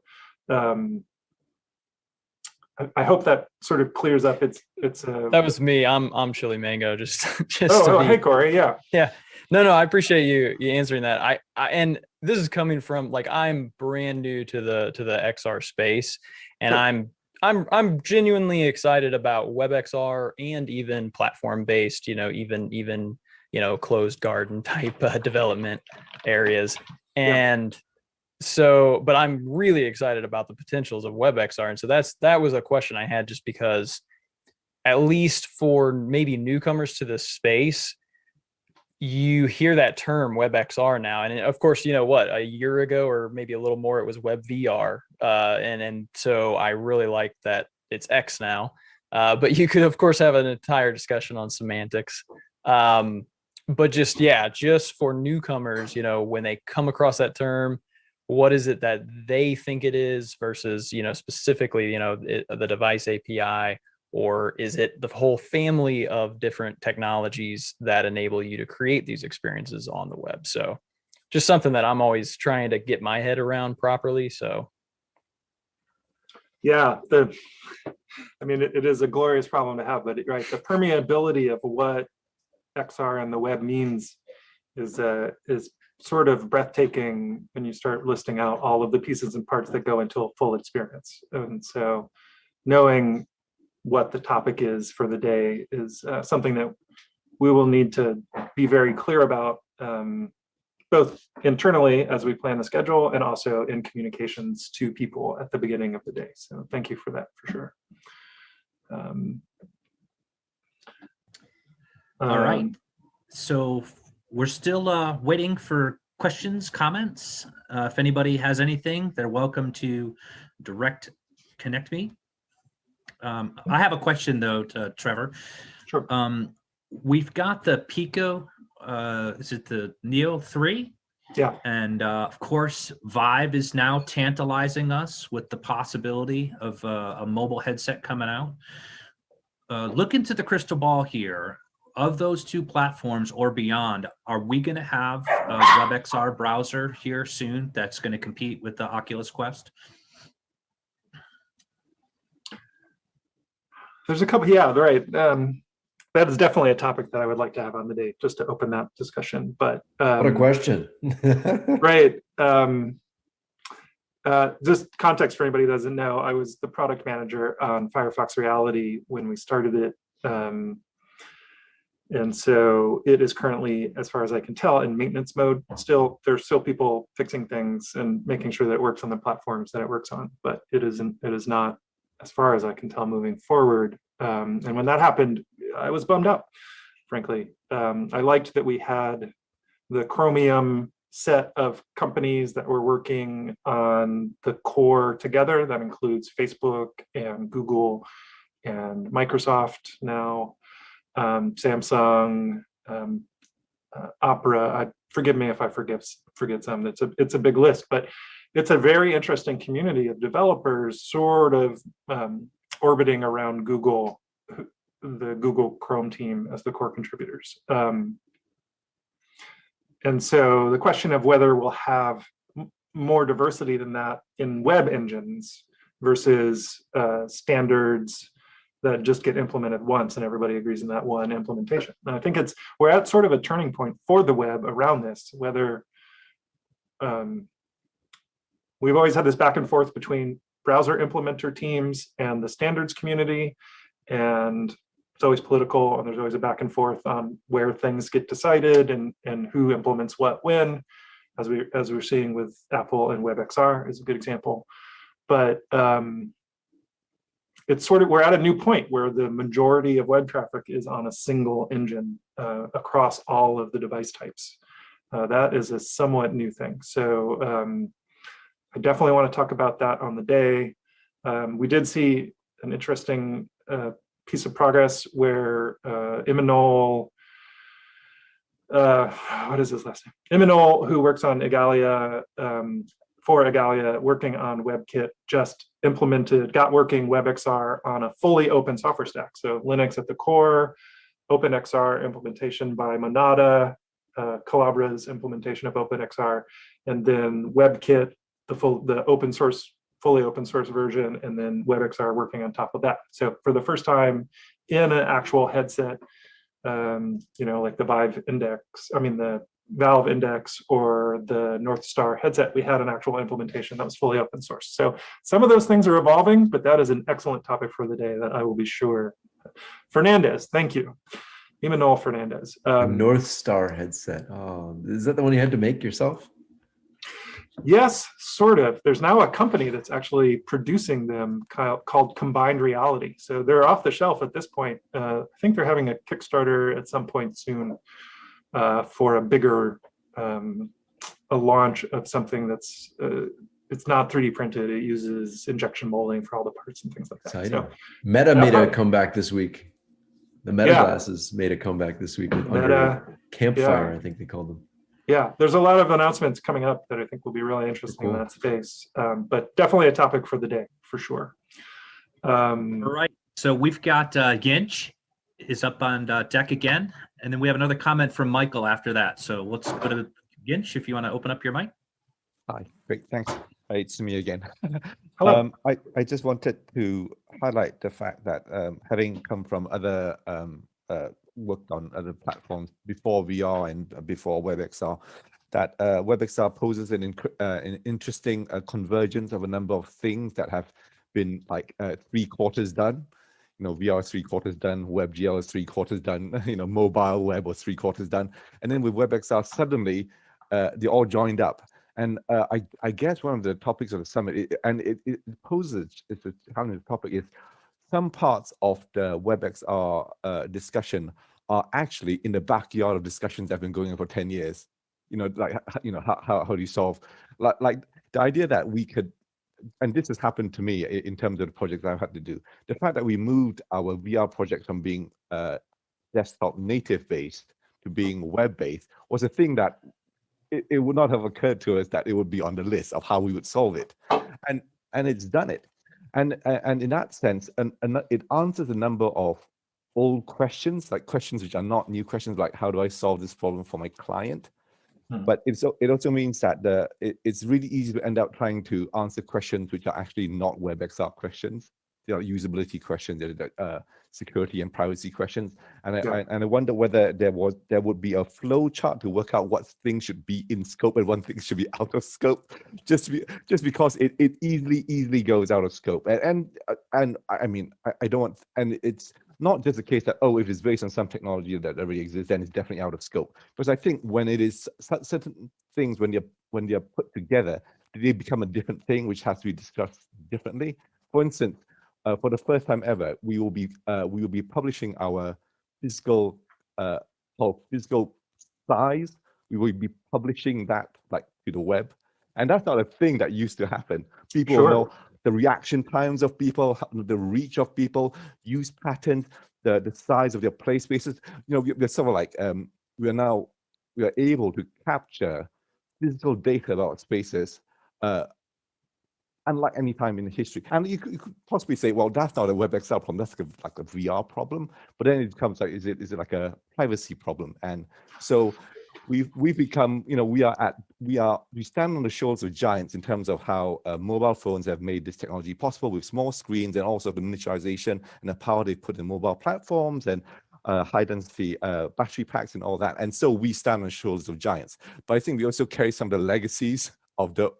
I hope that sort of clears up. That was me. I'm Chili Mango. Just hey Corey. Yeah. No, I appreciate you answering that. I and this is coming from, like, I'm brand new to the XR space, and Sure. I'm genuinely excited about WebXR and even platform-based, even closed garden type development areas. And so, but I'm really excited about the potentials of WebXR. And so that was a question I had, just because, at least for maybe newcomers to this space, you hear that term WebXR now, and of course, a year ago or maybe a little more, it was WebVR, and so I really like that it's X now. But you could, of course, have an entire discussion on semantics. But just for newcomers, when they come across that term, what is it that they think it is versus, specifically, the device API. Or is it the whole family of different technologies that enable you to create these experiences on the web? So just something that I'm always trying to get my head around properly. So Yeah, I mean, it is a glorious problem to have, but right, the permeability of what XR and the web means is sort of breathtaking when you start listing out all of the pieces and parts that go into a full experience. And so knowing what the topic is for the day is something that we will need to be very clear about, both internally as we plan the schedule and also in communications to people at the beginning of the day. So thank you for that, for sure. All right. So we're still waiting for questions, comments. If anybody has anything, they're welcome to connect me. I have a question though, to Trevor. Sure. We've got the Pico, is it the Neo 3? Yeah. And of course, Vive is now tantalizing us with the possibility of a mobile headset coming out. Look into the crystal ball here. Of those two platforms or beyond, are we going to have a WebXR browser here soon that's going to compete with the Oculus Quest? There's a couple, yeah, right. That is definitely a topic that I would like to have on the day, just to open that discussion. But What a question. right. Just context for anybody who doesn't know, I was the product manager on Firefox Reality when we started it. And so it is currently, as far as I can tell, in maintenance mode. Still, there's still people fixing things and making sure that it works on the platforms that it works on, but it is not, as far as I can tell, moving forward. And when that happened, I was bummed out, frankly. I liked that we had the Chromium set of companies that were working on the core together. That includes Facebook and Google and Microsoft now. Samsung, Opera. Forgive me if I forget some. It's a big list, but it's a very interesting community of developers, sort of orbiting around Google, the Google Chrome team as the core contributors. And so the question of whether we'll have more diversity than that in web engines versus standards that just get implemented once and everybody agrees in that one implementation. And I think we're at sort of a turning point for the web around this, whether we've always had this back and forth between browser implementer teams and the standards community, and it's always political, and there's always a back and forth on where things get decided and who implements what when, as we're seeing with Apple and WebXR is a good example. But it's sort of, we're at a new point where the majority of web traffic is on a single engine across all of the device types. That is a somewhat new thing. So I definitely want to talk about that on the day. We did see an interesting piece of progress where Imanol, what is his last name? Imanol, who works on Igalia, for Igalia, working on WebKit, just got working WebXR on a fully open software stack. So Linux at the core, OpenXR implementation by Monada, Calabra's implementation of OpenXR, and then WebKit, the fully open source version, and then WebXR working on top of that. So for the first time in an actual headset, like the the Valve Index or the North Star headset, we had an actual implementation that was fully open source. So some of those things are evolving, but that is an excellent topic for the day that I will be sure. Fernandez, thank you. Imanol Fernandez. North Star headset. Oh, is that the one you had to make yourself? Yes, sort of. There's now a company that's actually producing them called Combined Reality. So they're off the shelf at this point. I think they're having a Kickstarter at some point soon for a bigger a launch of something that's it's not 3D printed. It uses injection molding for all the parts and things like that. So, Meta made a comeback this week. The Meta glasses made a comeback this week with under Campfire, I think they called them. Yeah, there's a lot of announcements coming up that I think will be really interesting in that space, but definitely a topic for the day, for sure. All right, so we've got Ginch is up on deck again, and then we have another comment from Michael after that. So let's go to Ginch, if you want to open up your mic. Hi, great, thanks. It's me again. Hello. I just wanted to highlight the fact that having come from other worked on other platforms before VR and before WebXR, that WebXR poses an interesting convergence of a number of things that have been like 3/4 done. You know, VR is 3/4 done, WebGL is 3/4 done, you know, mobile web was 3/4 done. And then with WebXR, suddenly they all joined up. And I guess one of the topics of the summit, it poses, it's a challenging topic, is some parts of the WebXR discussion are actually in the backyard of discussions that have been going on for 10 years. You know, like, you know, how do you solve, like the idea that we could, and this has happened to me in terms of the projects I've had to do, the fact that we moved our VR project from being desktop native based to being web based was a thing that it would not have occurred to us that it would be on the list of how we would solve it, and it's done it, and in that sense, and it answers a number of old questions, like questions which are not new questions, like how do I solve this problem for my client. But it also means that it's really easy to end up trying to answer questions which are actually not WebXR questions. They are usability questions, security and privacy questions, and I wonder whether there would be a flow chart to work out what things should be in scope and what things should be out of scope, just because it easily goes out of scope. And I mean, I don't want, and it's not just a case that, oh, if it's based on some technology that already exists, then it's definitely out of scope. Because I think when it is certain things, when they're put together, they become a different thing which has to be discussed differently. For instance, for the first time ever, we will be publishing our physical size. We will be publishing that like to the web, and that's not a thing that used to happen. People Sure. know the reaction times of people, the reach of people, use patterns, the size of their play spaces. You know, we're sort of like we are able to capture physical data about spaces. Unlike any time in history. And you could possibly say, well, that's not a WebXR problem, that's like a VR problem. But then it becomes like, is it like a privacy problem? And so we've become, you know, we stand on the shoulders of giants in terms of how mobile phones have made this technology possible with small screens, and also the miniaturization and the power they put in mobile platforms and high density battery packs and all that. And so we stand on the shoulders of giants. But I think we also carry some of the legacies of those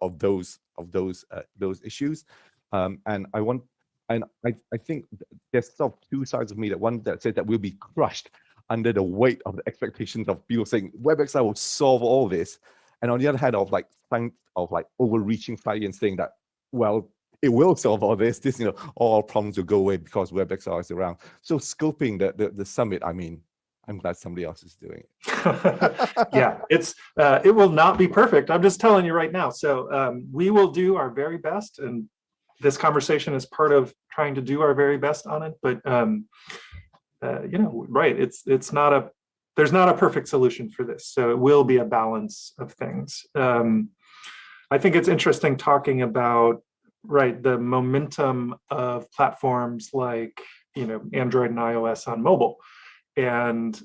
issues, and I think there's sort of two sides of me. That one that says that we'll be crushed under the weight of the expectations of people saying WebXR will solve all this, and on the other hand, of like overreaching slightly and saying that, well, it will solve all this. You know, all problems will go away because WebXR is around. So scoping the summit, I mean, I'm glad somebody else is doing it. Yeah, it will not be perfect. I'm just telling you right now. So we will do our very best, and this conversation is part of trying to do our very best on it. But you know, right? It's not a, there's not a perfect solution for this. So it will be a balance of things. I think it's interesting talking about, right, the momentum of platforms like, you know, Android and iOS on mobile, and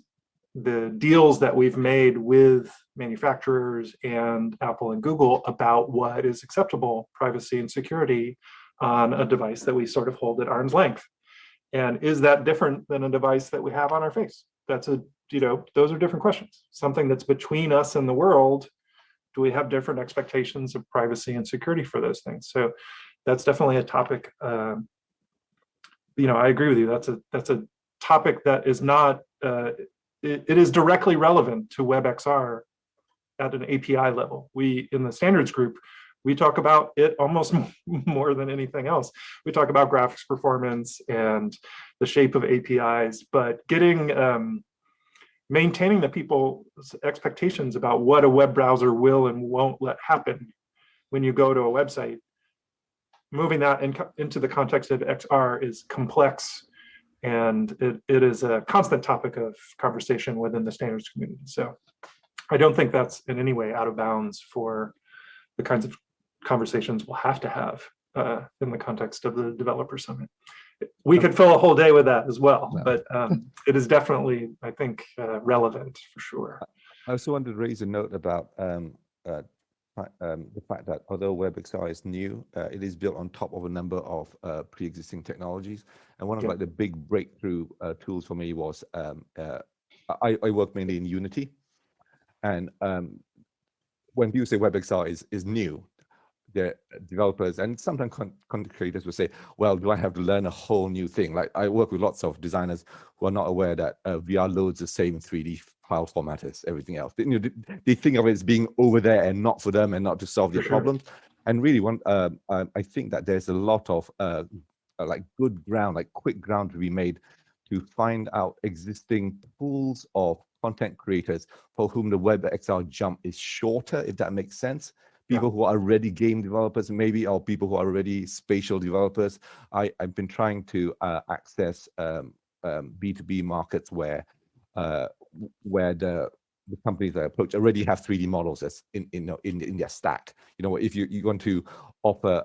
the deals that we've made with manufacturers and Apple and Google about what is acceptable privacy and security on a device that we sort of hold at arm's length. And is that different than a device that we have on our face? That's a, you know, those are different questions. Something that's between us and the world, do we have different expectations of privacy and security for those things? So that's definitely a topic. You know, I agree with you. That's a topic that is not, it is directly relevant to WebXR at an API level. We, in the standards group, we talk about it almost more than anything else. We talk about graphics performance and the shape of APIs, but getting, maintaining the people's expectations about what a web browser will and won't let happen when you go to a website, moving that into the context of XR is complex, and it is a constant topic of conversation within the standards community. So I don't think that's in any way out of bounds for the kinds of conversations we'll have to have in the context of the developer summit. We could fill a whole day with that as well, but it is definitely, I think, relevant for sure. I also wanted to raise a note about the fact that although WebXR is new, it is built on top of a number of pre-existing technologies. And one of like the big breakthrough tools for me was I work mainly in Unity, and when people say WebXR is new, the developers and sometimes content creators will say, well, do I have to learn a whole new thing? Like I work with lots of designers who are not aware that VR loads the same 3D file format as everything else. They think of it as being over there and not for them and not to solve their problems. And really, I think that there's a lot of like good ground, like quick ground to be made to find out existing pools of content creators for whom the WebXR jump is shorter, if that makes sense. People who are already game developers, maybe, or people who are already spatial developers. I've been trying to access B2B markets where the companies that I approach already have 3D models as in their stack. You know, if you want to offer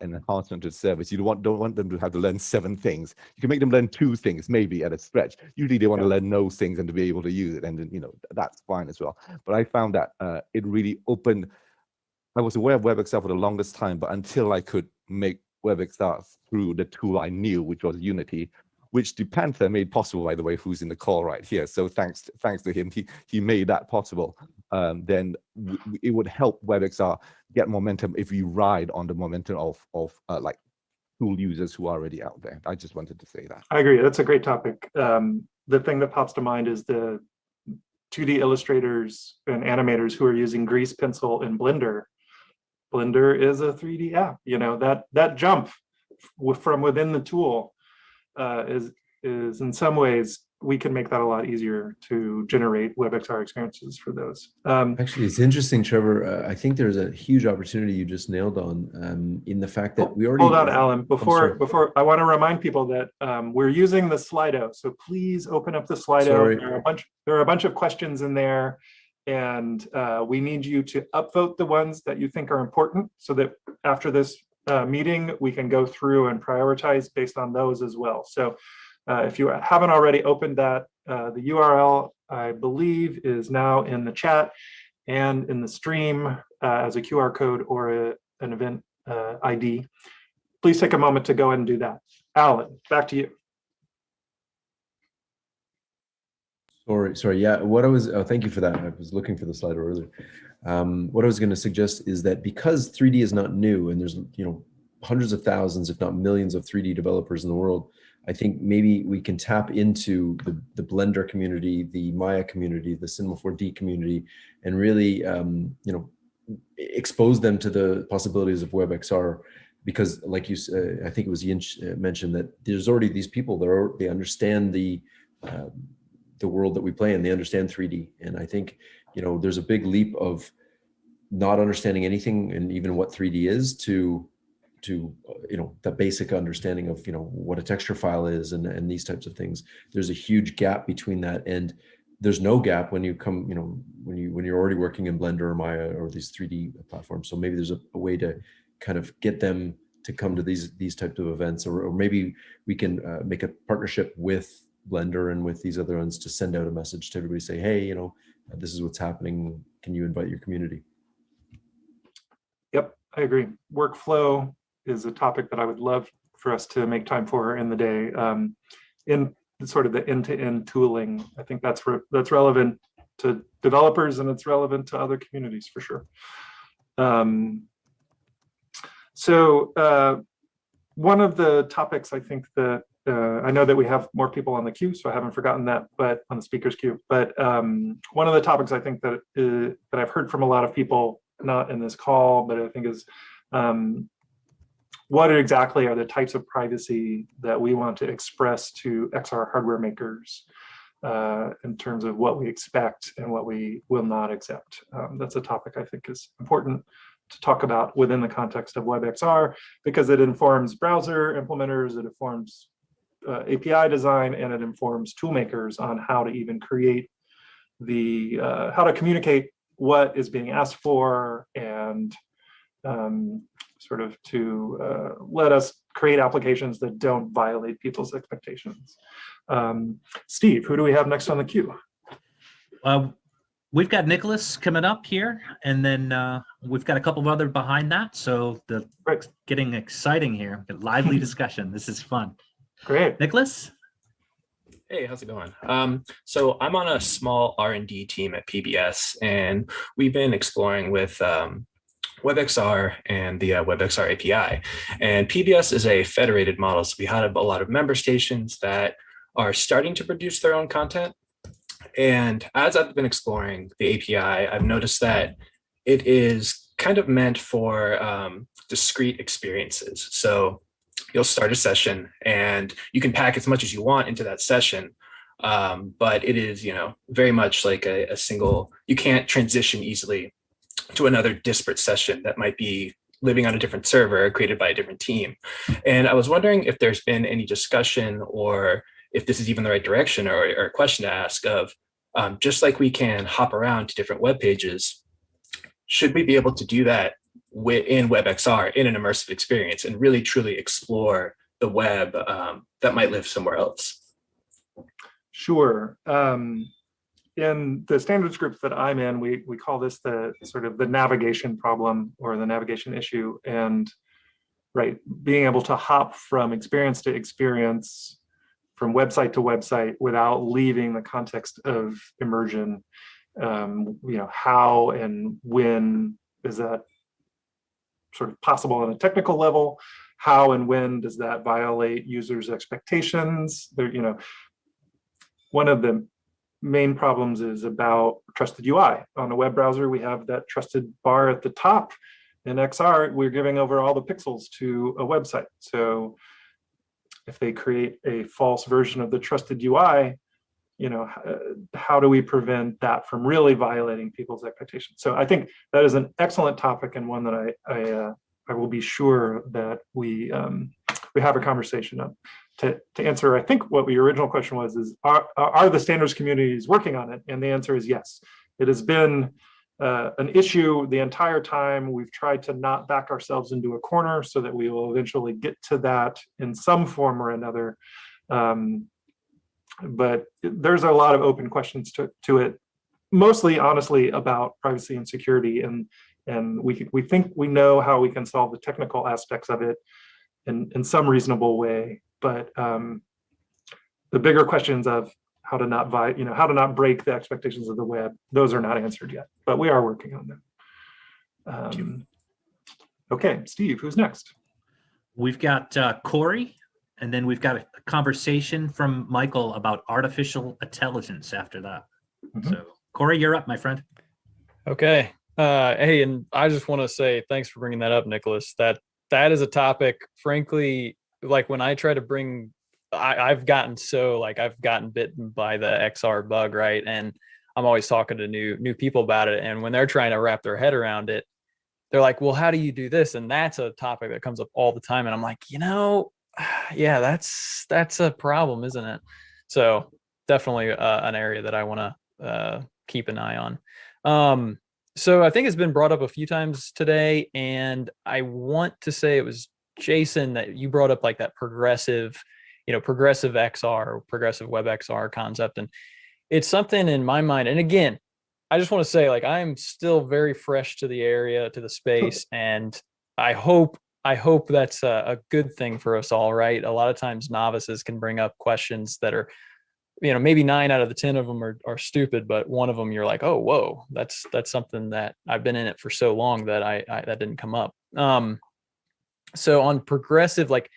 an enhancement to the service, you don't want them to have to learn 7 things. You can make them learn 2 things, maybe at a stretch. Usually they want to learn those things and to be able to use it, and then, you know, that's fine as well. But I found that it really opened. I was aware of WebXR for the longest time, but until I could make WebXR through the tool I knew, which was Unity, which Panther made possible, by the way, who's in the call right here. So thanks to him, he made that possible. Then it would help WebXR get momentum if we ride on the momentum of like tool users who are already out there. I just wanted to say that. I agree. That's a great topic. The thing that pops to mind is the 2D illustrators and animators who are using Grease Pencil in Blender. Blender is a 3D app. You know, that jump from within the tool is in some ways, we can make that a lot easier to generate WebXR experiences for those. Actually, it's interesting, Trevor. I think there's a huge opportunity you just nailed on in the fact that we already— Hold on, Alan. Before I want to remind people that we're using the Slido, so please open up the Slido. Sorry. There are a bunch of questions in there, and we need you to upvote the ones that you think are important, so that after this meeting, we can go through and prioritize based on those as well. So if you haven't already opened that, the URL, I believe, is now in the chat and in the stream as a QR code or an event ID. Please take a moment to go ahead and do that. Alan, back to you. Sorry. Yeah, what I was, thank you for that. I was looking for the slide earlier. What I was going to suggest is that because 3D is not new, and there's, you know, hundreds of thousands, if not millions of 3D developers in the world, I think maybe we can tap into the Blender community, the Maya community, the Cinema 4D community, and really, you know, expose them to the possibilities of WebXR. Because, like you said, I think it was Yinch mentioned that there's already these people that they understand the world that we play in. They understand 3D, and I think, you know, there's a big leap of not understanding anything and even what 3D is to you know, the basic understanding of, you know, what a texture file is and these types of things. There's a huge gap between that, and there's no gap when you come, you know, when you're already working in Blender or Maya or these 3D platforms. So maybe there's a way to kind of get them to come to these types of events, or maybe we can make a partnership with Blender and with these other ones to send out a message to everybody, say, hey, you know, this is what's happening. Can you invite your community? Yep, I agree. Workflow is a topic that I would love for us to make time for in the day. In sort of the end-to-end tooling, I think that's relevant to developers, and it's relevant to other communities for sure. So one of the topics I think that I know that we have more people on the queue, so I haven't forgotten that, but on the speakers queue. But one of the topics I think that that I've heard from a lot of people, not in this call, but I think is what exactly are the types of privacy that we want to express to XR hardware makers in terms of what we expect and what we will not accept. That's a topic I think is important to talk about within the context of WebXR, because it informs browser implementers, it informs API design, and it informs tool makers on how to even create the, how to communicate what is being asked for, and sort of to let us create applications that don't violate people's expectations. Steve, who do we have next on the queue? We've got Nicholas coming up here, and then we've got a couple of other behind that. So the getting exciting here, a lively discussion. This is fun. Great. Nicholas? Hey, how's it going? So I'm on a small R&D team at PBS, and we've been exploring with WebXR and the WebXR API. And PBS is a federated model, so we have a lot of member stations that are starting to produce their own content. And as I've been exploring the API, I've noticed that it is kind of meant for discrete experiences. So you'll start a session and you can pack as much as you want into that session. But it is, very much like a single, you can't transition easily to another disparate session that might be living on a different server created by a different team. And I was wondering if there's been any discussion, or if this is even the right direction, or a question to ask of, just like we can hop around to different web pages, should we be able to do that in WebXR in an immersive experience and really truly explore the web that might live somewhere else? Sure. In the standards groups that I'm in, we call this the sort of the navigation problem, or the navigation issue. And being able to hop from experience to experience, from website to website, without leaving the context of immersion. How and when is that sort of possible on a technical level? How and when does that violate users' expectations? One of the main problems is about trusted UI. On a web browser, we have that trusted bar at the top. In XR, we're giving over all the pixels to a website. So if they create a false version of the trusted UI, how do we prevent that from really violating people's expectations? So I think that is an excellent topic, and one that I will be sure that we have a conversation on. To answer, I think what the original question was is, are the standards communities working on it? And the answer is yes. It has been an issue the entire time. We've tried to not back ourselves into a corner so that we will eventually get to that in some form or another. But there's a lot of open questions to it, mostly, honestly, about privacy and security. And we think we know how we can solve the technical aspects of it in some reasonable way. But the bigger questions of how to not break the expectations of the web, those are not answered yet, but we are working on them. Okay, Steve, who's next? We've got Corey, and then we've got a conversation from Michael about artificial intelligence after that. So Corey, you're up, my friend. Okay. Hey, and I just want to say thanks for bringing that up, Nicholas. That is a topic, frankly, like when I try to bring, I've gotten bitten by the XR bug, right? And I'm always talking to new people about it. And when they're trying to wrap their head around it, they're like, well, how do you do this? And that's a topic that comes up all the time. And I'm like, yeah, that's a problem, isn't it? So definitely an area that I want to keep an eye on. So I think it's been brought up a few times today, and I want to say it was Jason that you brought up, like that progressive XR, progressive web XR concept. And it's something in my mind. And again, I just want to say, like, I'm still very fresh to the area, to the space, and I hope that's a good thing for us all, right? A lot of times novices can bring up questions that are, maybe 9 out of the 10 of them are stupid, but one of them you're like, oh, whoa, that's something that I've been in it for so long that that didn't come up. So on progressive, like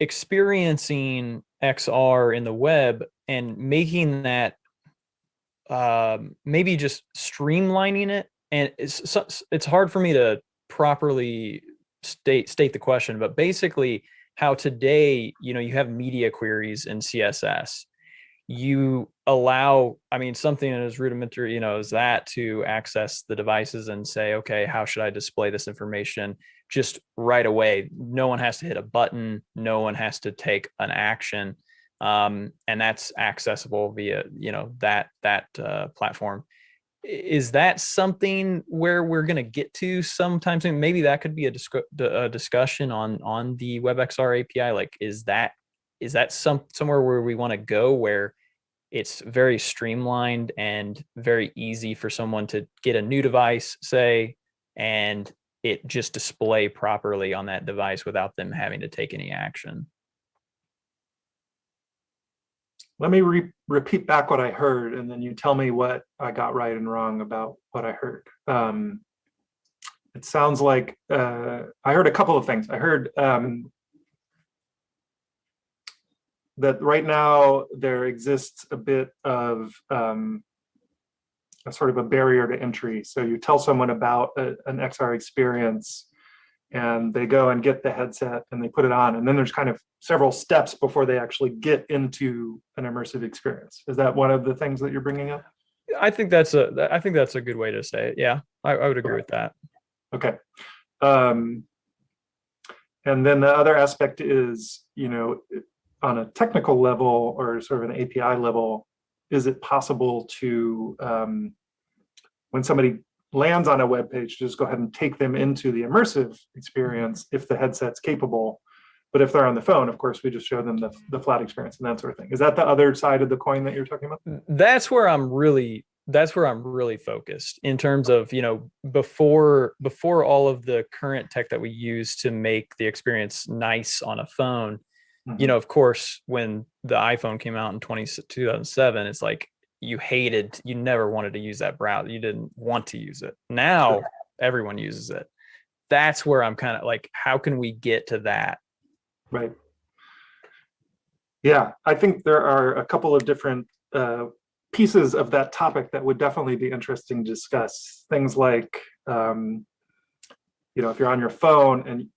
experiencing XR in the web and making that, maybe just streamlining it. And it's hard for me to properly state the question, but basically how today, you have media queries in CSS. You allow, something as rudimentary, as that, to access the devices and say, okay, how should I display this information just right away? No one has to hit a button. No one has to take an action. And that's accessible via, that platform. Is that something where we're going to get to sometime soon? Maybe that could be a discussion on the WebXR API. Like, is that somewhere where we want to go, where it's very streamlined and very easy for someone to get a new device, say, and it just display properly on that device without them having to take any action. Let me repeat back what I heard, and then you tell me what I got right and wrong about what I heard. It sounds like I heard a couple of things. I heard that right now there exists a bit of a sort of a barrier to entry. So you tell someone about an XR experience and they go and get the headset and they put it on, and then there's kind of several steps before they actually get into an immersive experience. Is that one of the things that you're bringing up? I think that's a good way to say it. Yeah, I would agree with that. Okay. And then the other aspect is, you know, on a technical level or sort of an API level, is it possible to, when somebody lands on a web page, just go ahead and take them into the immersive experience if the headset's capable? But if they're on the phone, of course, we just show them the flat experience and that sort of thing. Is that the other side of the coin that you're talking about? That's where I'm really focused in terms of, you know, before all of the current tech that we use to make the experience nice on a phone. You know, of course, when the iPhone came out in 2007, it's like you never wanted to use that browser. You didn't want to use it. Now everyone uses it. That's where I'm kind of like, how can we get to that? Right. Yeah, I think there are a couple of different pieces of that topic that would definitely be interesting to discuss. Things like, you know, if you're on your phone and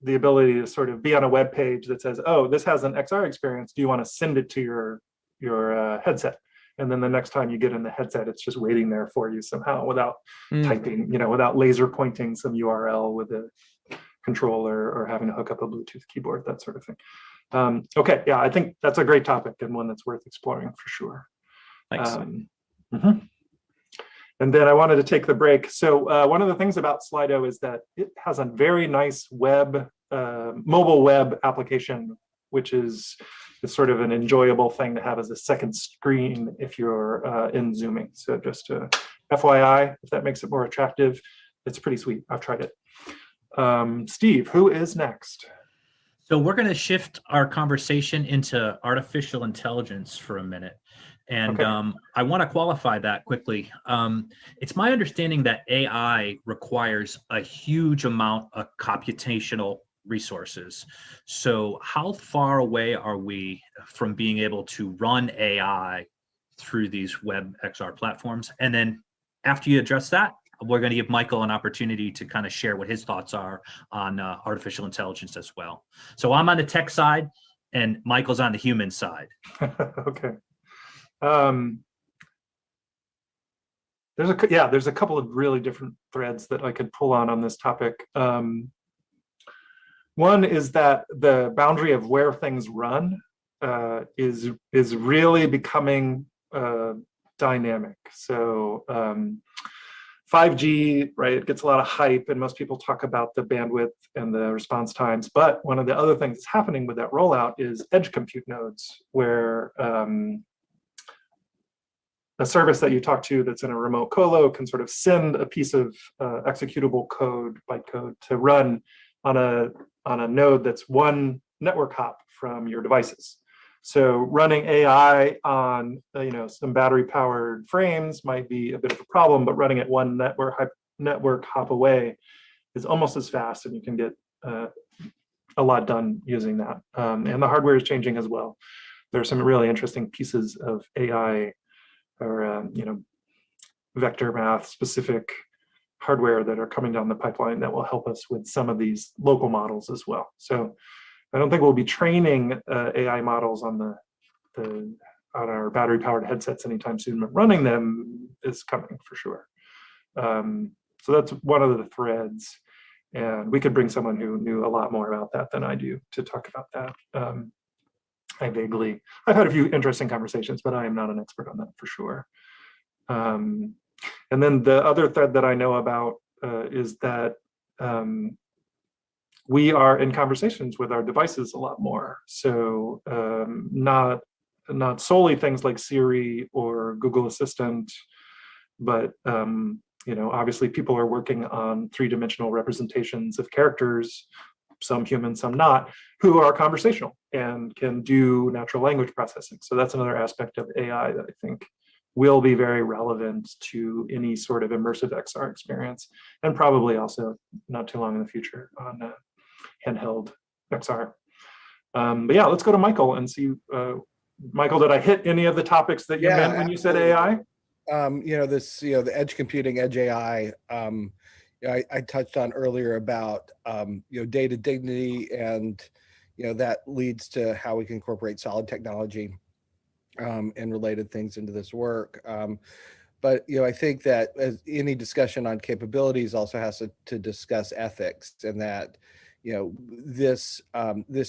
the ability to sort of be on a web page that says, oh, this has an XR experience, do you want to send it to your headset? And then the next time you get in the headset, it's just waiting there for you somehow without typing, you know, without laser pointing some URL with a controller or having to hook up a Bluetooth keyboard, that sort of thing. Okay, yeah, I think that's a great topic and one that's worth exploring for sure. Thanks. And then I wanted to take the break. So one of the things about Slido is that it has a very nice mobile web application, which is sort of an enjoyable thing to have as a second screen if you're in Zooming. So just FYI, if that makes it more attractive, it's pretty sweet. I've tried it. Steve, who is next? So we're going to shift our conversation into artificial intelligence for a minute. And okay. I want to qualify that quickly. It's my understanding that AI requires a huge amount of computational resources. So how far away are we from being able to run AI through these WebXR platforms? And then after you address that, we're going to give Michael an opportunity to kind of share what his thoughts are on artificial intelligence as well. So I'm on the tech side and Michael's on the human side. Okay. There's a couple of really different threads that I could pull on this topic. One is that the boundary of where things run is really becoming dynamic. So 5G, right, it gets a lot of hype and most people talk about the bandwidth and the response times, but one of the other things that's happening with that rollout is edge compute nodes, where a service that you talk to that's in a remote colo can sort of send a piece of executable code, bytecode, to run on a node that's one network hop from your devices. So running AI on some battery-powered frames might be a bit of a problem, but running it one network hop away is almost as fast, and you can get a lot done using that. And the hardware is changing as well. There are some really interesting pieces of AI or vector math specific hardware that are coming down the pipeline that will help us with some of these local models as well. So I don't think we'll be training AI models on our battery-powered headsets anytime soon, but running them is coming for sure. So that's one of the threads, and we could bring someone who knew a lot more about that than I do to talk about that. I've had a few interesting conversations, but I am not an expert on that for sure. And then the other thread that I know about is that we are in conversations with our devices a lot more. So not not solely things like Siri or Google Assistant, but obviously people are working on three-dimensional representations of characters, some human, some not, who are conversational and can do natural language processing. So that's another aspect of AI that I think will be very relevant to any sort of immersive XR experience, and probably also not too long in the future on handheld XR. But yeah, let's go to Michael and see. Michael, did I hit any of the topics that you meant when you said AI? The edge computing, edge AI. I touched on earlier about data dignity, and that leads to how we can incorporate solid technology and related things into this work. But I think that as any discussion on capabilities also has to discuss ethics, and that this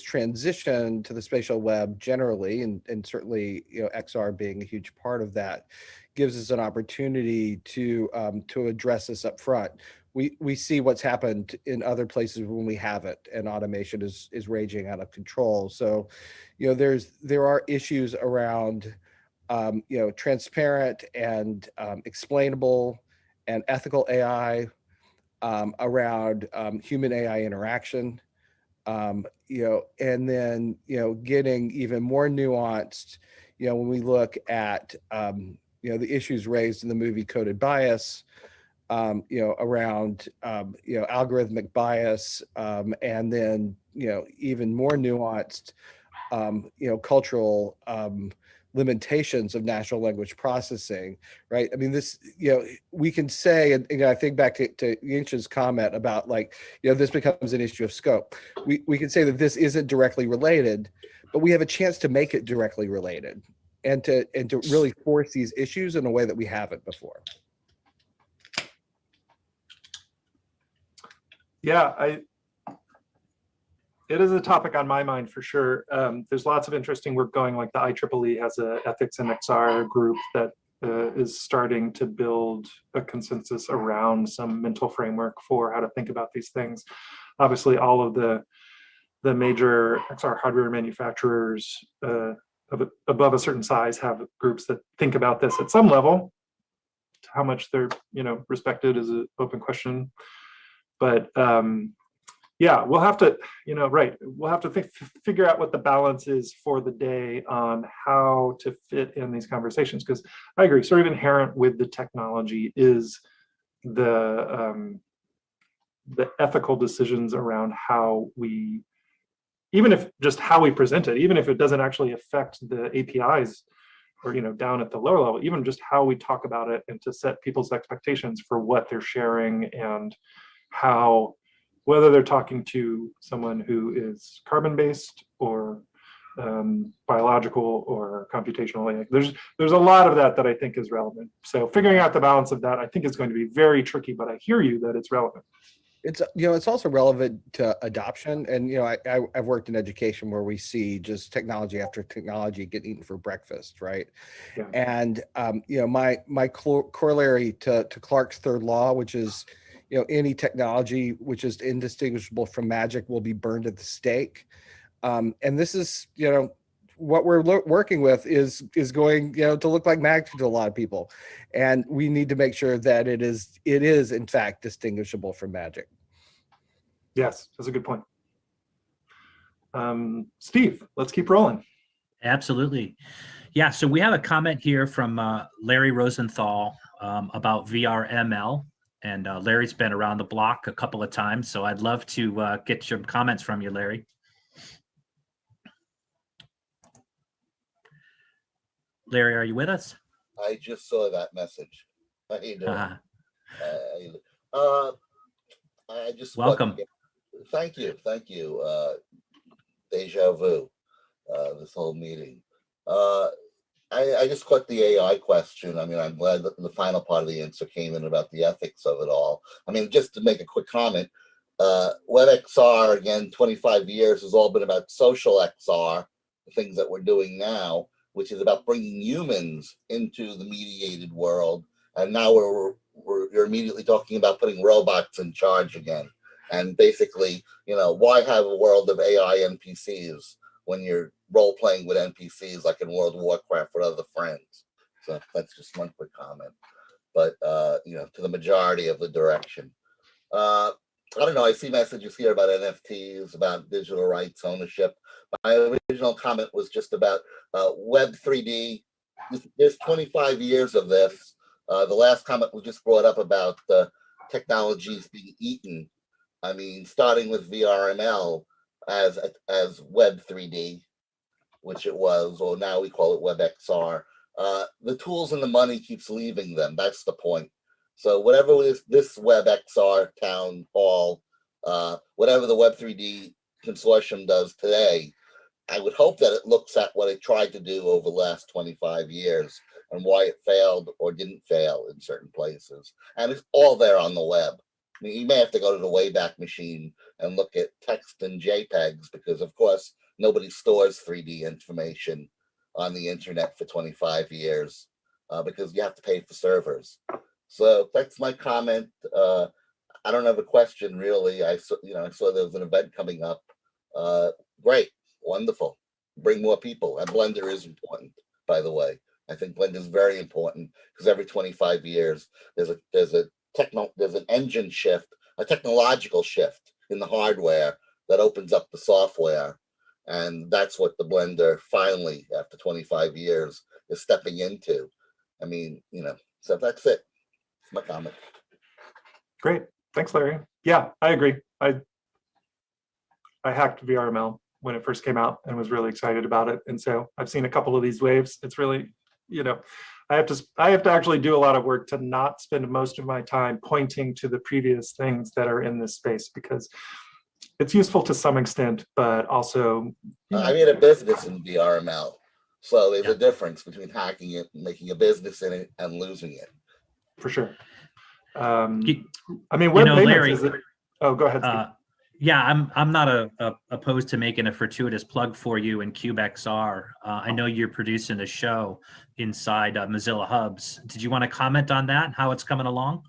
transition to the spatial web generally, and certainly XR being a huge part of that, gives us an opportunity to address this up front. We see what's happened in other places when we haven't, and automation is raging out of control. So there are issues around transparent and explainable and ethical AI, around human AI interaction, and then getting even more nuanced when we look at the issues raised in the movie Coded Bias, around algorithmic bias, and then even more nuanced cultural limitations of natural language processing, right? I mean, this, we can say, and I think back to Yinch's comment about this becomes an issue of scope. We can say that this isn't directly related, but we have a chance to make it directly related, and to really force these issues in a way that we haven't before. Yeah, it is a topic on my mind for sure. There's lots of interesting work going, like the IEEE has a ethics and XR group that is starting to build a consensus around some mental framework for how to think about these things. Obviously, all of the major XR hardware manufacturers above a certain size have groups that think about this at some level. How much they're respected is an open question, but yeah, we'll have to we'll have to figure out what the balance is for the day on how to fit in these conversations, because I agree, sort of inherent with the technology is the ethical decisions around how we, even if just how we present it, even if it doesn't actually affect the APIs or down at the lower level, even just how we talk about it, and to set people's expectations for what they're sharing, and how, whether they're talking to someone who is carbon-based or biological or computational. There's a lot of that I think is relevant. So figuring out the balance of that, I think, is going to be very tricky, but I hear you that it's relevant. It's it's also relevant to adoption, and I've worked in education where we see just technology after technology get eaten for breakfast, right? Yeah. And my corollary to Clarke's third law, which is any technology which is indistinguishable from magic will be burned at the stake. And this is what we're working with is going to look like magic to a lot of people, and we need to make sure that it is in fact distinguishable from magic. Yes, that's a good point. Steve, let's keep rolling. Absolutely. Yeah, so we have a comment here from Larry Rosenthal about VRML, and Larry's been around the block a couple of times, so I'd love to get some comments from you, Larry. Larry, are you with us? I just saw that message. How you doing? I just welcome. Thank you. Deja vu. This whole meeting. I just caught the AI question. I mean, I'm glad that the final part of the answer came in about the ethics of it all. I mean, just to make a quick comment, WebXR, again, 25 years has all been about social XR, the things that we're doing now, which is about bringing humans into the mediated world. And now you're immediately talking about putting robots in charge again. And basically, why have a world of AI NPCs when you're role playing with NPCs like in World of Warcraft with other friends. So that's just one quick comment. But you know, to the majority of the direction. I don't know. I see messages here about NFTs, about digital rights ownership. My original comment was just about Web 3D. There's 25 years of this. The last comment was just brought up about technologies being eaten. I mean, starting with VRML as Web 3D, which it was, or now we call it WebXR. The tools and the money keeps leaving them. That's the point. So whatever this WebXR town hall, whatever the Web 3D consortium does today, I would hope that it looks at what it tried to do over the last 25 years and why it failed or didn't fail in certain places. And it's all there on the web. I mean, you may have to go to the Wayback Machine and look at text and JPEGs because, of course, nobody stores 3D information on the internet for 25 years because you have to pay for servers. So that's my comment. I don't have a question really. I saw there was an event coming up. Great, wonderful. Bring more people. And Blender is important, by the way. I think Blender is very important because every 25 years there's an engine shift, a technological shift in the hardware that opens up the software. And that's what the Blender finally, after 25 years, is stepping into. I mean, you know, so that's it. That's my comment. Great. Thanks, Larry. Yeah, I agree. I hacked VRML when it first came out and was really excited about it. And so I've seen a couple of these waves. It's really, you know, I have to actually do a lot of work to not spend most of my time pointing to the previous things that are in this space because it's useful to some extent, but also. I made a business in VRML. So there's a difference between hacking it and making a business in it and losing it. For sure. I mean, web payments, Larry, is it? Oh, go ahead, Steve. Yeah, I'm not opposed to making a fortuitous plug for you in CubeXR. I know you're producing a show inside Mozilla Hubs. Did you want to comment on that? How it's coming along?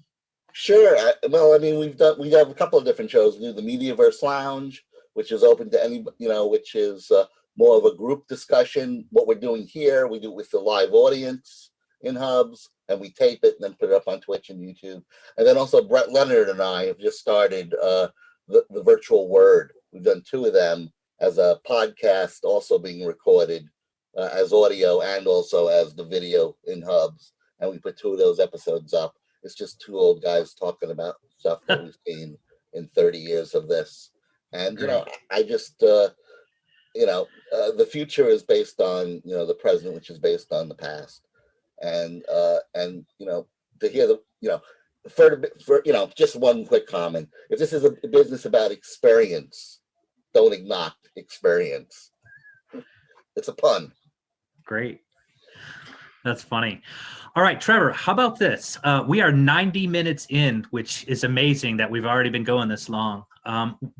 Sure. Well, I mean, we have a couple of different shows. We do the Mediaverse Lounge, which is open to any, you know, which is more of a group discussion. What we're doing here, we do it with the live audience in Hubs, and we tape it and then put it up on Twitch and YouTube. And then also Brett Leonard and I have just started the Virtual Word. We've done 2 of them as a podcast, also being recorded as audio and also as the video in Hubs. And we put 2 of those episodes up. It's just 2 old guys talking about stuff that we've seen in 30 years of this. And, you know, I just, you know, the future is based on, you know, the present, which is based on the past. And you know, to hear the, you know, for you know, just one quick comment. If this is a business about experience, don't ignore experience. It's a pun. Great. That's funny. All right, Trevor, how about this? We are 90 minutes in, which is amazing that we've already been going this long.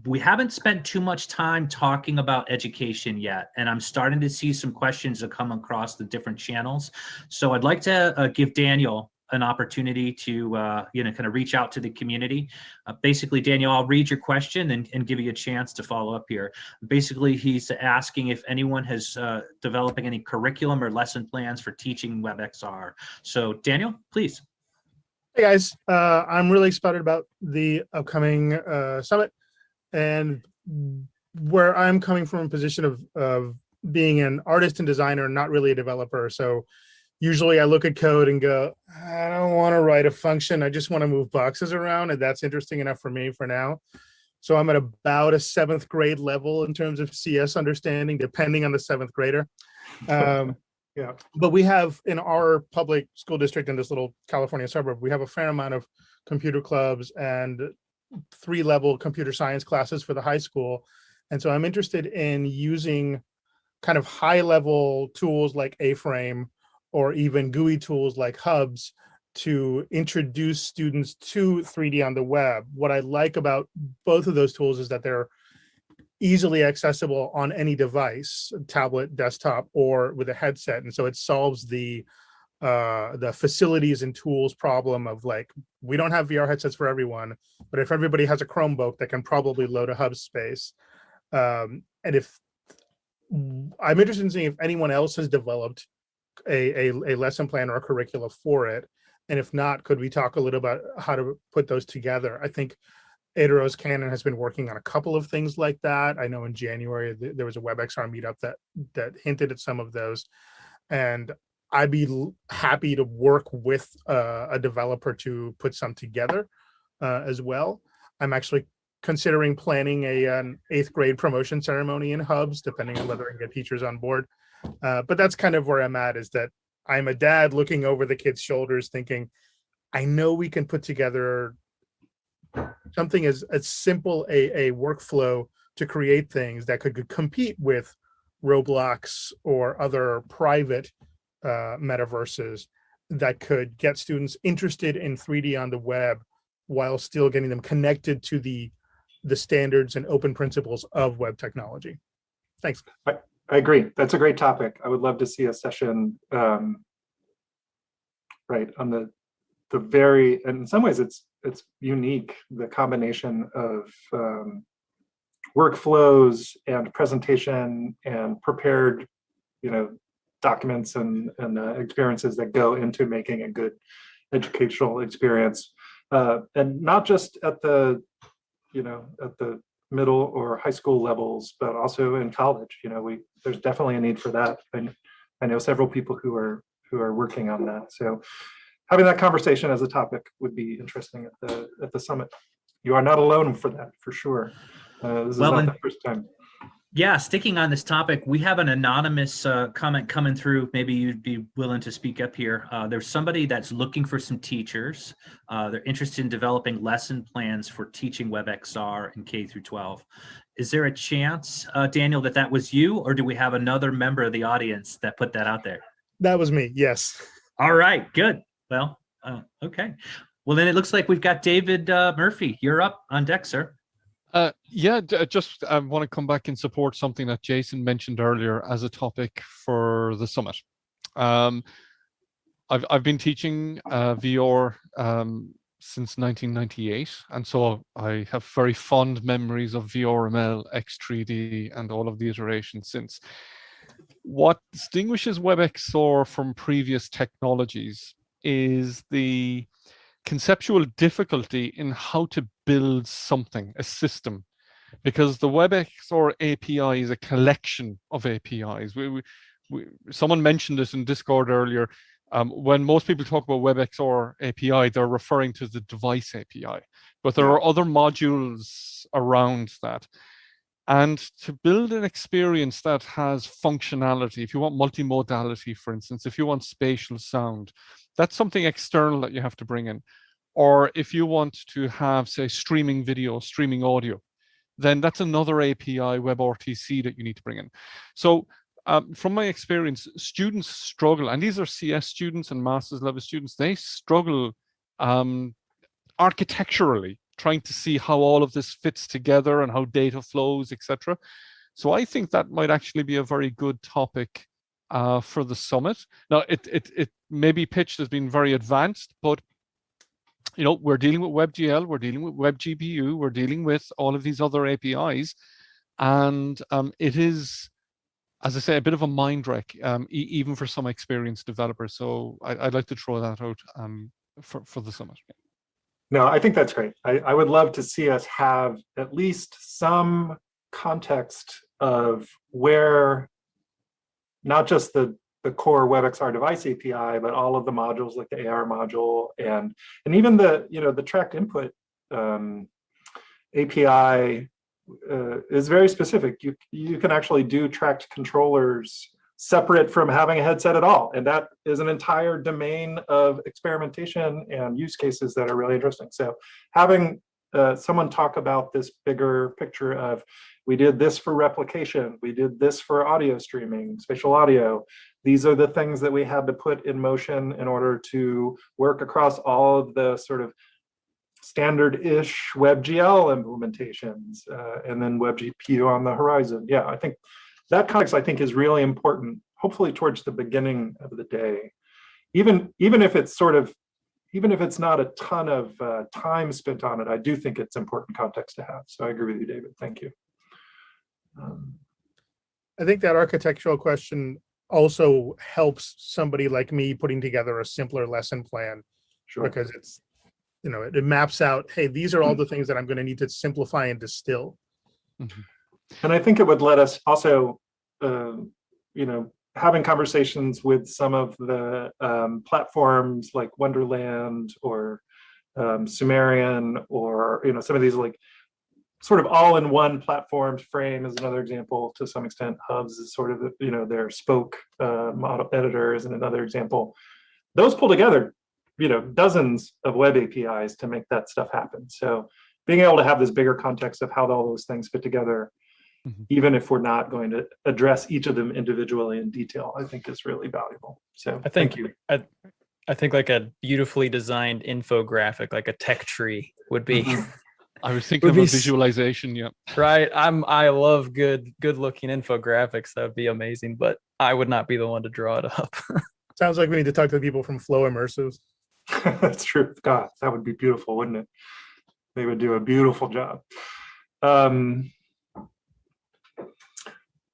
We haven't spent too much time talking about education yet, and I'm starting to see some questions that come across the different channels. So I'd like to give Daniel an opportunity to, you know, kind of reach out to the community. Basically, Daniel, I'll read your question and give you a chance to follow up here. Basically, he's asking if anyone has developing any curriculum or lesson plans for teaching WebXR. So Daniel, please. Hey guys, I'm really excited about the upcoming summit, and where I'm coming from a position of being an artist and designer, not really a developer. So usually I look at code and go, I don't want to write a function. I just want to move boxes around, and that's interesting enough for me for now. So I'm at about a 7th grade level in terms of CS understanding, depending on the 7th grader. Yeah. But we have in our public school district in this little California suburb, we have a fair amount of computer clubs and 3-level computer science classes for the high school. And so I'm interested in using kind of high-level tools like A-Frame or even GUI tools like Hubs to introduce students to 3D on the web. What I like about both of those tools is that they're easily accessible on any device, tablet, desktop, or with a headset. And so it solves the facilities and tools problem of like, we don't have VR headsets for everyone, but if everybody has a Chromebook that can probably load a hub space, and if I'm interested in seeing if anyone else has developed a lesson plan or a curricula for it. And if not, could we talk a little about how to put those together? I think Ada Rose Cannon has been working on a couple of things like that. I know in January there was a WebXR meetup that hinted at some of those, and I'd be happy to work with a developer to put some together as well. I'm actually considering planning an 8th grade promotion ceremony in Hubs, depending on whether I can get teachers on board. But that's kind of where I'm at, is that I'm a dad looking over the kids' shoulders thinking, I know we can put together something as simple a workflow to create things that could compete with Roblox or other private metaverses that could get students interested in 3D on the web while still getting them connected to the standards and open principles of web technology. Thanks. I agree. That's a great topic. I would love to see a session right on the very, and in some ways it's unique, the combination of workflows and presentation and prepared, documents and experiences that go into making a good educational experience, and not just at the at the middle or high school levels, but also in college. There's definitely a need for that. And I know several people who are working on that. So having that conversation as a topic would be interesting at the summit. You are not alone for that, for sure. This is not the first time. Yeah, sticking on this topic, we have an anonymous comment coming through. Maybe you'd be willing to speak up here. There's somebody that's looking for some teachers. They're interested in developing lesson plans for teaching WebXR in K through 12. Is there a chance, Daniel, that was you, or do we have another member of the audience that put that out there? That was me, yes. All right, good. Well, okay. Well, then it looks like we've got David Murphy. You're up on deck, sir. Yeah, just I want to come back and support something that Jason mentioned earlier as a topic for the summit. I've been teaching VR since 1998, and so I have very fond memories of VRML, X3D, and all of the iterations since. What distinguishes WebXR from previous technologies is the conceptual difficulty in how to build something, a system, because the WebXR API is a collection of APIs. Someone mentioned this in Discord earlier. When most people talk about WebXR API, they're referring to the device API, but there are other modules around that. And to build an experience that has functionality, if you want multimodality, for instance, if you want spatial sound, that's something external that you have to bring in. Or if you want to have, say, streaming video, streaming audio, then that's another API, WebRTC, that you need to bring in. So from my experience, students struggle, and these are CS students and master's level students, they struggle architecturally, trying to see how all of this fits together and how data flows, etc. So I think that might actually be a very good topic for the summit. Now, it may be pitched as being very advanced, but we're dealing with WebGL, we're dealing with WebGPU, we're dealing with all of these other APIs, and it is, as I say, a bit of a mind wreck, even for some experienced developers. So I'd like to throw that out for the summit. No, I think that's great. I would love to see us have at least some context of where not just the core WebXR device API, but all of the modules like the AR module and even the tracked input API is very specific. You can actually do tracked controllers separate from having a headset at all, and that is an entire domain of experimentation and use cases that are really interesting. So having someone talk about this bigger picture of, we did this for replication, we did this for audio streaming, spatial audio. These are the things that we had to put in motion in order to work across all of the sort of standard-ish WebGL implementations, and then WebGPU on the horizon. Yeah, I think that context, is really important, hopefully towards the beginning of the day. Even if it's not a ton of time spent on it, I do think it's important context to have. So I agree with you, David. Thank you. I think that architectural question also helps somebody like me putting together a simpler lesson plan, Sure. because it's, you know, it maps out, hey, these are all the things that I'm going to need to simplify and distill. Mhm. And I think it would let us also, you know, having conversations with some of the platforms like Wonderland or Sumerian, or, you know, some of these like sort of all-in-one platforms. Frame is another example to some extent. Hubs is sort of, you know, their spoke model editor is another example. Those pull together, you know, dozens of web APIs to make that stuff happen. So being able to have this bigger context of how all those things fit together, even if we're not going to address each of them individually in detail, I think is really valuable. So I think thank you. I think like a beautifully designed infographic, like a tech tree, would be. I was thinking of a visualization. Yeah. Right. I love good looking infographics. That would be amazing, but I would not be the one to draw it up. Sounds like we need to talk to the people from Flow Immersive. That's true. God, that would be beautiful, wouldn't it? They would do a beautiful job.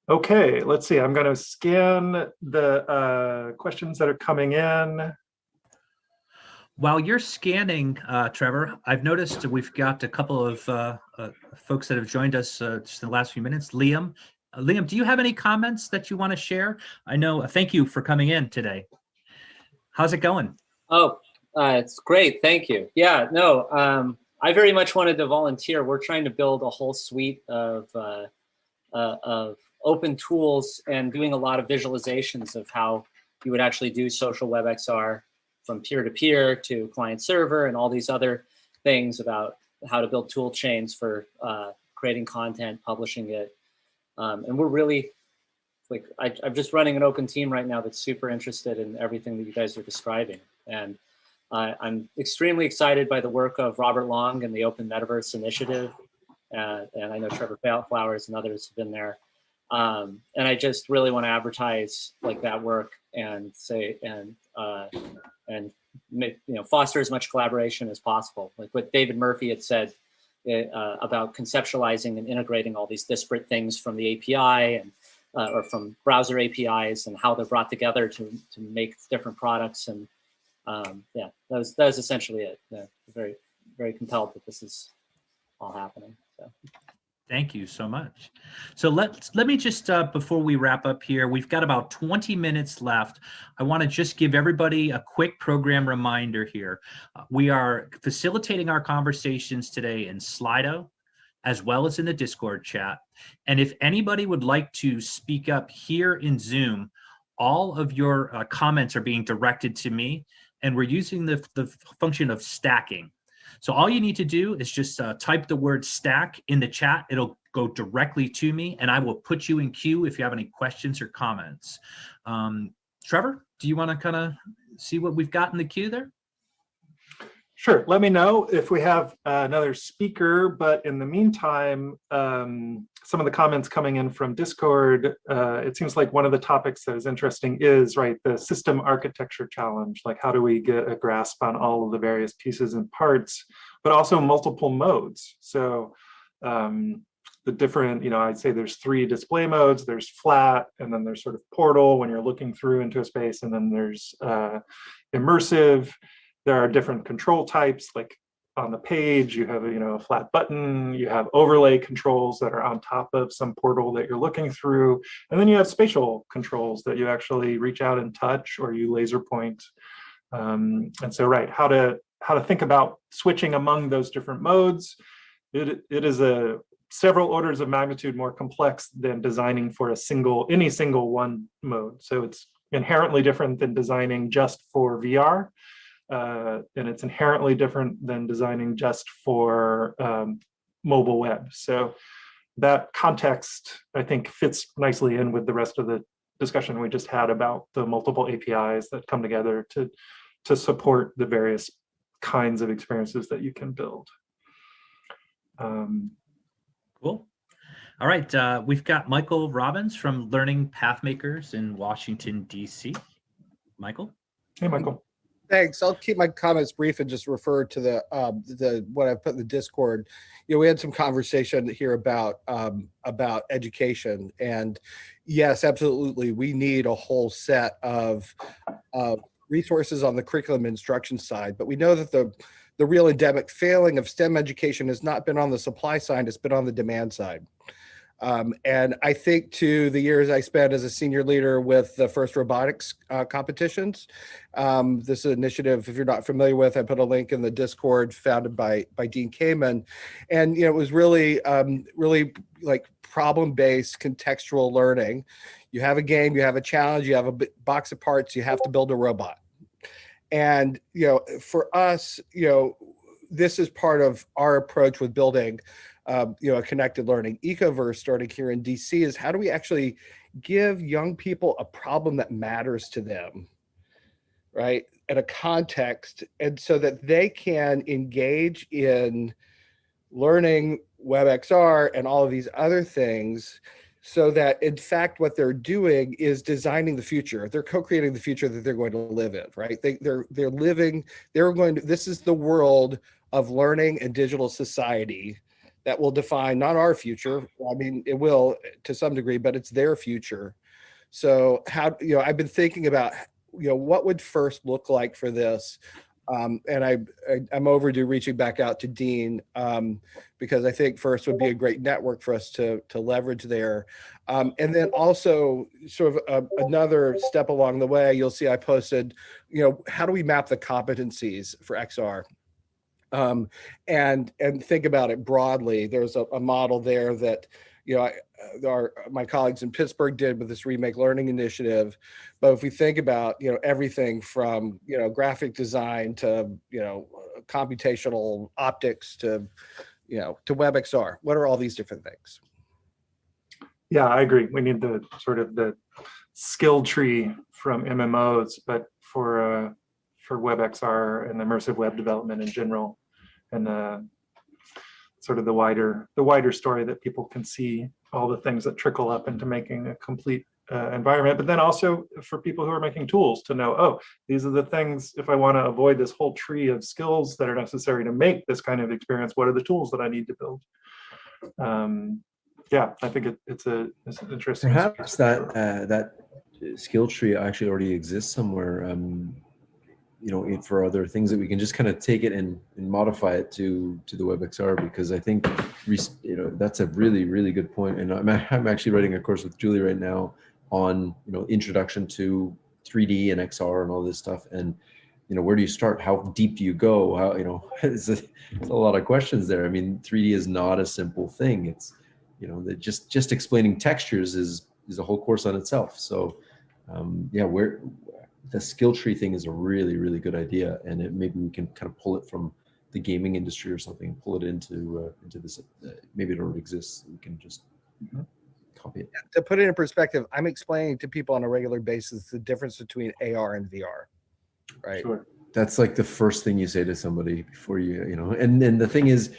Okay, let's see. I'm going to scan the questions that are coming in. While you're scanning, Trevor, I've noticed we've got a couple of folks that have joined us just in the last few minutes. Liam, do you have any comments that you want to share? I know. Thank you for coming in today. How's it going? Oh, it's great. Thank you. Yeah, no, I very much wanted to volunteer. We're trying to build a whole suite of open tools and doing a lot of visualizations of how you would actually do social WebXR from peer-to-peer to client server and all these other things about how to build tool chains for creating content, publishing it. And we're really, like, I'm just running an open team right now that's super interested in everything that you guys are describing. And I'm extremely excited by the work of Robert Long and the Open Metaverse Initiative. And I know Trevor Flowers and others have been there. And I just really want to advertise like that work and say, and make, foster as much collaboration as possible. Like what David Murphy had said about conceptualizing and integrating all these disparate things from the API and or from browser APIs and how they're brought together to make different products. And yeah, that was essentially it. Very, very compelled that this is all happening. So. Thank you so much. So let me just, before we wrap up here, we've got about 20 minutes left. I want to just give everybody a quick program reminder here. We are facilitating our conversations today in Slido, as well as in the Discord chat. And if anybody would like to speak up here in Zoom, all of your comments are being directed to me, and we're using the function of stacking. So all you need to do is just type the word stack in the chat. It'll go directly to me, and I will put you in queue if you have any questions or comments. Trevor, do you want to kind of see what we've got in the queue there? Sure. Let me know if we have another speaker, but in the meantime, some of the comments coming in from Discord, it seems like one of the topics that is interesting is, right, the system architecture challenge. Like, how do we get a grasp on all of the various pieces and parts, but also multiple modes? So the different, I'd say there's 3 display modes. There's flat, and then there's sort of portal when you're looking through into a space, and then there's immersive. There are different control types, like on the page, you have a flat button, you have overlay controls that are on top of some portal that you're looking through, and then you have spatial controls that you actually reach out and touch, or you laser point. And so, right, how to think about switching among those different modes. It is several orders of magnitude more complex than designing for any single one mode. So it's inherently different than designing just for VR. And it's inherently different than designing just for mobile web. So that context, I think, fits nicely in with the rest of the discussion we just had about the multiple APIs that come together to support the various kinds of experiences that you can build. Cool. All right, we've got Michael Robbins from Learning Pathmakers in Washington, D.C. Michael? Hey, Michael. Thanks. I'll keep my comments brief and just refer to the what I put in the Discord. We had some conversation here about education, and yes, absolutely, we need a whole set of resources on the curriculum instruction side. But we know that the real endemic failing of STEM education has not been on the supply side; it's been on the demand side. And I think to the years I spent as a senior leader with the first robotics competitions, this initiative, if you're not familiar with, I put a link in the Discord, founded by Dean Kamen. And, it was really, really like problem-based contextual learning. You have a game, you have a challenge, you have a box of parts, you have to build a robot. And, for us, this is part of our approach with building a connected learning ecoverse starting here in DC, is how do we actually give young people a problem that matters to them, right? And a context, and so that they can engage in learning WebXR and all of these other things, so that in fact what they're doing is designing the future. They're co-creating the future that they're going to live in, right? This is the world of learning and digital society that will define not our future. I mean, it will to some degree, but it's their future. So I've been thinking about, what would FIRST look like for this? And I'm overdue reaching back out to Dean, because I think FIRST would be a great network for us to leverage there. And then also sort of another step along the way, you'll see I posted, how do we map the competencies for XR? And think about it broadly. There's a model there that my colleagues in Pittsburgh did with this Remake Learning initiative. But if we think about everything from graphic design to computational optics to WebXR, what are all these different things? Yeah, I agree. We need the sort of the skill tree from MMOs, but for WebXR and immersive web development in general, and sort of the wider story that people can see all the things that trickle up into making a complete environment. But then also for people who are making tools to know, oh, these are the things, if I want to avoid this whole tree of skills that are necessary to make this kind of experience, what are the tools that I need to build? Yeah, I think it's an interesting. Perhaps that skill tree actually already exists somewhere. For other things that we can just kind of take it and modify it to the WebXR, because I think that's a really, really good point. And I'm actually writing a course with Julie right now on introduction to 3D and XR and all this stuff. And where do you start? How deep do you go? How it's a lot of questions there. I mean, 3D is not a simple thing. It's just explaining textures is a whole course on itself. So the skill tree thing is a really, really good idea, and maybe we can kind of pull it from the gaming industry or something, pull it into this. Maybe it already exists. We can just copy it. To put it in perspective, I'm explaining to people on a regular basis the difference between AR and VR, right? Sure. That's like the first thing you say to somebody before and then the thing is,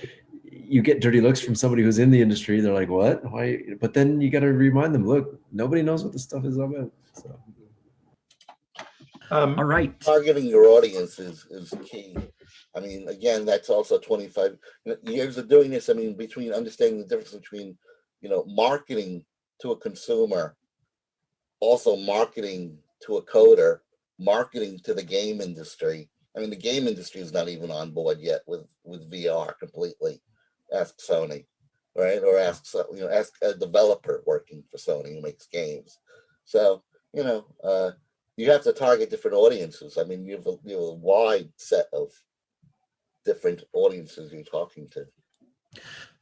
you get dirty looks from somebody who's in the industry. They're like, what? Why? But then you got to remind them, look, nobody knows what this stuff is about. So. All right. Targeting your audience is key. I mean, again, that's also 25 years of doing this. I mean, between understanding the difference between, marketing to a consumer, also marketing to a coder, marketing to the game industry. I mean, the game industry is not even on board yet with VR completely. Ask Sony, right? Or ask a developer working for Sony who makes games. So, you have to target different audiences. I mean, you have a wide set of different audiences you're talking to.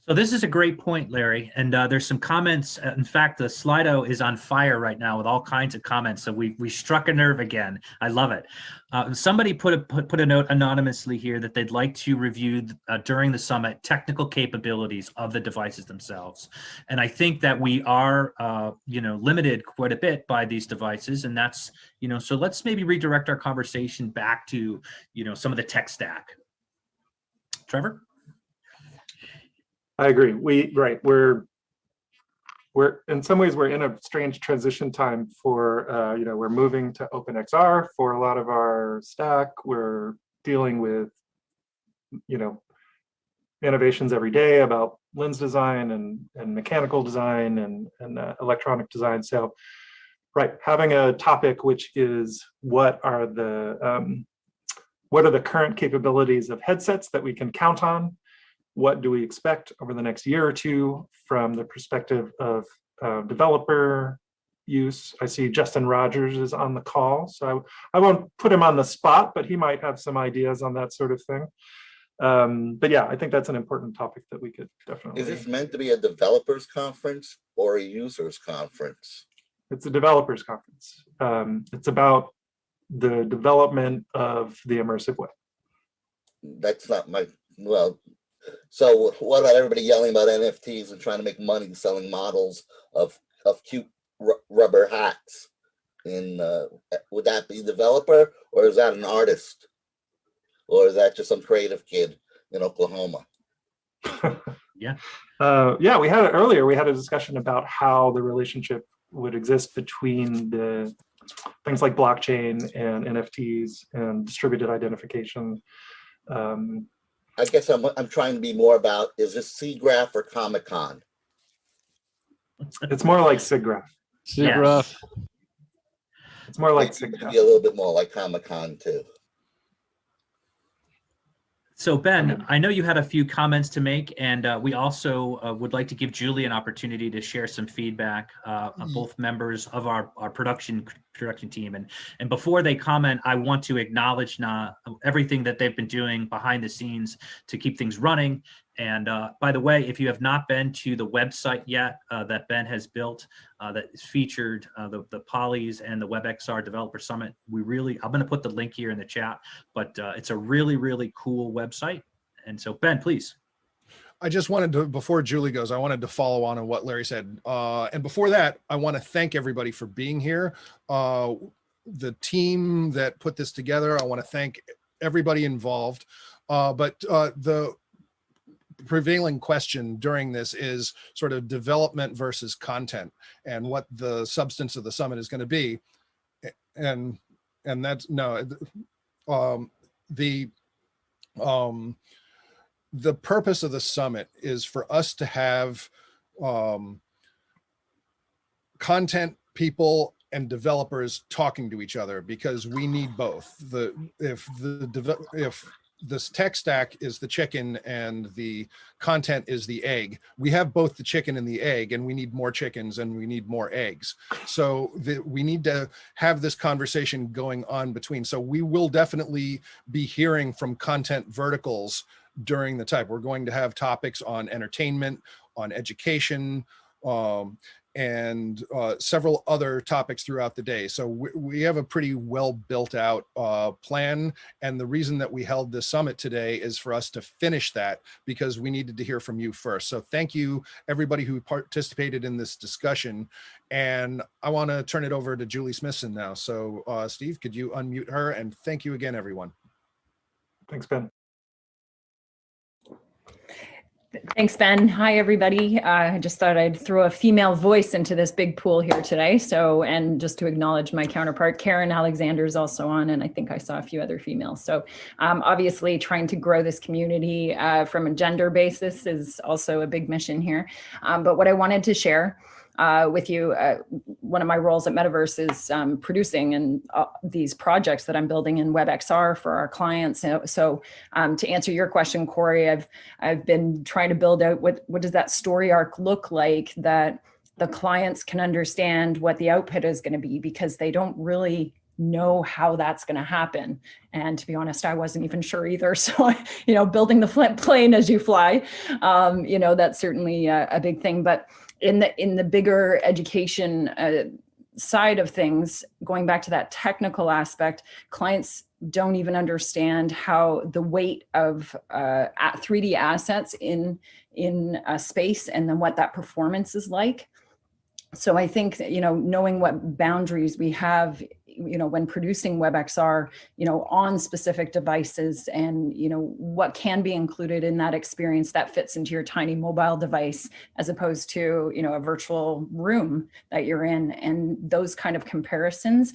So this is a great point, Larry. And there's some comments. In fact, the Slido is on fire right now with all kinds of comments. So we struck a nerve again. I love it. Somebody put a note anonymously here that they'd like to review during the summit technical capabilities of the devices themselves. And I think that we are, limited quite a bit by these devices. And that's, so let's maybe redirect our conversation back to, some of the tech stack. Trevor? I agree. We're we're in some ways we're in a strange transition time for we're moving to OpenXR for a lot of our stack. We're dealing with innovations every day about lens design and mechanical design and electronic design. So right, having a topic which is what are the current capabilities of headsets that we can count on? What do we expect over the next year or two from the perspective of developer use? I see Justin Rogers is on the call, so I won't put him on the spot, but he might have some ideas on that sort of thing. But yeah, I think that's an important topic that we could definitely. Is this meant to be a developers conference or a users conference? It's a developers conference. It's about the development of the immersive web. That's not my, well, so what about everybody yelling about NFTs and trying to make money selling models of cute rubber hats? Would that be developer, or is that an artist? Or is that just some creative kid in Oklahoma? Yeah. Yeah, we had it earlier. We had a discussion about how the relationship would exist between the things like blockchain and NFTs and distributed identification. I guess I'm trying to be more about, is this SIGGRAPH or Comic-Con? It's more like SIGGRAPH. SIGGRAPH. Yes. It's more like SIGGRAPH. SIGGRAPH. Be a little bit more like Comic-Con too. So Ben, I know you had a few comments to make, and we also would like to give Julie an opportunity to share some feedback, both members of our production team. And before they comment, I want to acknowledge everything that they've been doing behind the scenes to keep things running. And by the way, if you have not been to the website yet that Ben has built, that is featured the Polys and the WebXR Developer Summit, I'm going to put the link here in the chat, but it's a really, really cool website. And so Ben, please. I just wanted to, before Julie goes, I wanted to follow on what Larry said. And before that, I want to thank everybody for being here. The team that put this together, I want to thank everybody involved. But the prevailing question during this is sort of development versus content and what the substance of the summit is going to be. And that's the purpose of the summit is for us to have content people and developers talking to each other, because we need both. If this tech stack is the chicken and the content is the egg, we have both the chicken and the egg, and we need more chickens and we need more eggs. So we need to have this conversation going on between. So we will definitely be hearing from content verticals during the type. We're going to have topics on entertainment, on education, and several other topics throughout the day. So we have a pretty well built out plan. And the reason that we held this summit today is for us to finish that, because we needed to hear from you first. So thank you, everybody who participated in this discussion. And I want to turn it over to Julie Smithson now. So Steve, could you unmute her? And thank you again, everyone. Thanks, Ben. Thanks, Ben. Hi, everybody. I just thought I'd throw a female voice into this big pool here today. So, and just to acknowledge my counterpart, Karen Alexander is also on, and I think I saw a few other females. So obviously trying to grow this community from a gender basis is also a big mission here. But what I wanted to share with you, one of my roles at Metaverse is producing and these projects that I'm building in WebXR for our clients. So to answer your question, Corey, I've been trying to build out what does that story arc look like that the clients can understand what the output is going to be, because they don't really know how that's going to happen. And to be honest, I wasn't even sure either. So, building the plane as you fly, that's certainly a big thing. But in the bigger education side of things, going back to that technical aspect, clients don't even understand how the weight of 3D assets in a space and then what that performance is like. So I think that, knowing what boundaries we have when producing WebXR, on specific devices, and, what can be included in that experience that fits into your tiny mobile device, as opposed to, a virtual room that you're in, and those kind of comparisons.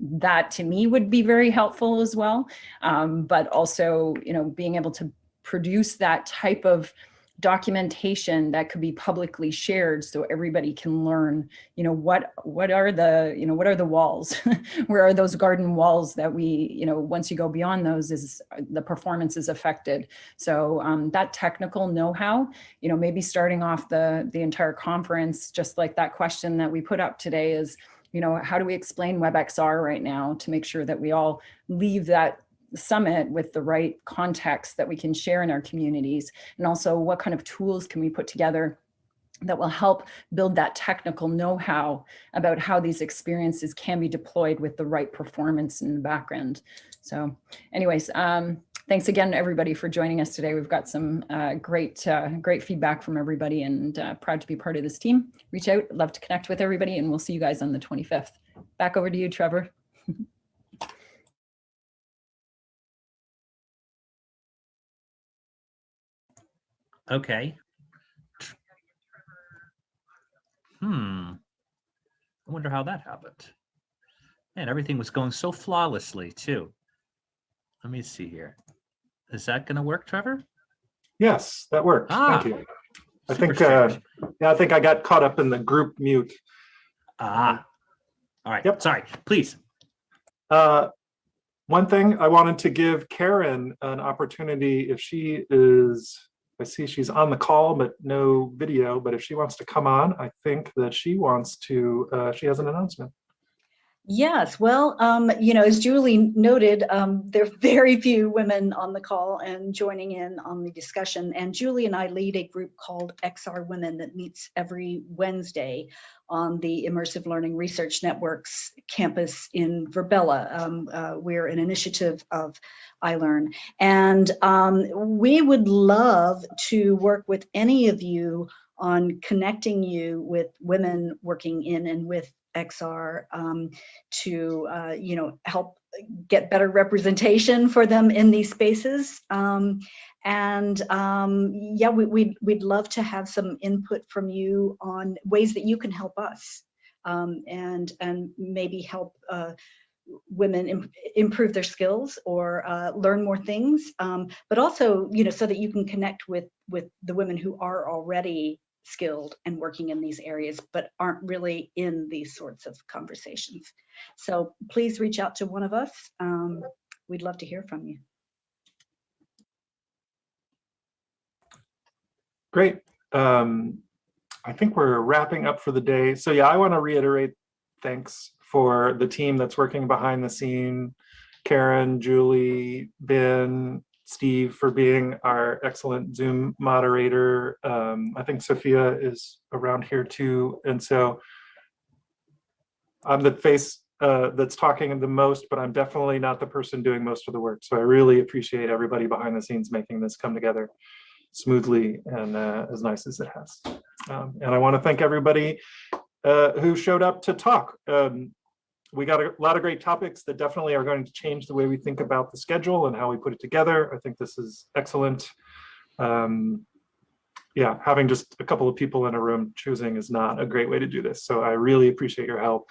That to me would be very helpful as well. But also, being able to produce that type of documentation that could be publicly shared so everybody can learn, what are the walls? Where are those garden walls that we, once you go beyond those, is the performance is affected. So that technical know-how, maybe starting off the entire conference, just like that question that we put up today is, how do we explain WebXR right now to make sure that we all leave that summit with the right context that we can share in our communities? And also, what kind of tools can we put together that will help build that technical know-how about how these experiences can be deployed with the right performance in the background. So anyways, thanks again to everybody for joining us today. We've got some great feedback from everybody, and proud to be part of this team. Reach out, love to connect with everybody, and we'll see you guys on the 25th. Back over to you, Trevor. Okay. I wonder how that happened. Man, everything was going so flawlessly too. Let me see here. Is that going to work, Trevor? Yes, that worked. Thank you. I think, I think I got caught up in the group mute. All right. Yep. Sorry, please. One thing I wanted to give Karen an opportunity, if she is, I see she's on the call, but no video, but if she wants to come on, I think that she wants to, she has an announcement. Yes, well, as Julie noted, there are very few women on the call and joining in on the discussion. And Julie and I lead a group called XR Women that meets every Wednesday on the Immersive Learning Research Network's campus in Virbela. We're an initiative of iLearn. And we would love to work with any of you on connecting you with women working in and with XR to help get better representation for them in these spaces. Yeah, we'd love to have some input from you on ways that you can help us and maybe help women improve their skills or learn more things, but also so that you can connect with the women who are already skilled and working in these areas, but aren't really in these sorts of conversations. So please reach out to one of us. We'd love to hear from you. Great. I think we're wrapping up for the day. So yeah, I want to reiterate thanks for the team that's working behind the scene, Karen, Julie, Ben, Steve for being our excellent Zoom moderator. I think Sophia is around here too. And so I'm the face that's talking the most, but I'm definitely not the person doing most of the work. So I really appreciate everybody behind the scenes making this come together smoothly and as nice as it has. And I want to thank everybody who showed up to talk. We got a lot of great topics that definitely are going to change the way we think about the schedule and how we put it together. I think this is excellent. Yeah, having just a couple of people in a room choosing is not a great way to do this. So I really appreciate your help.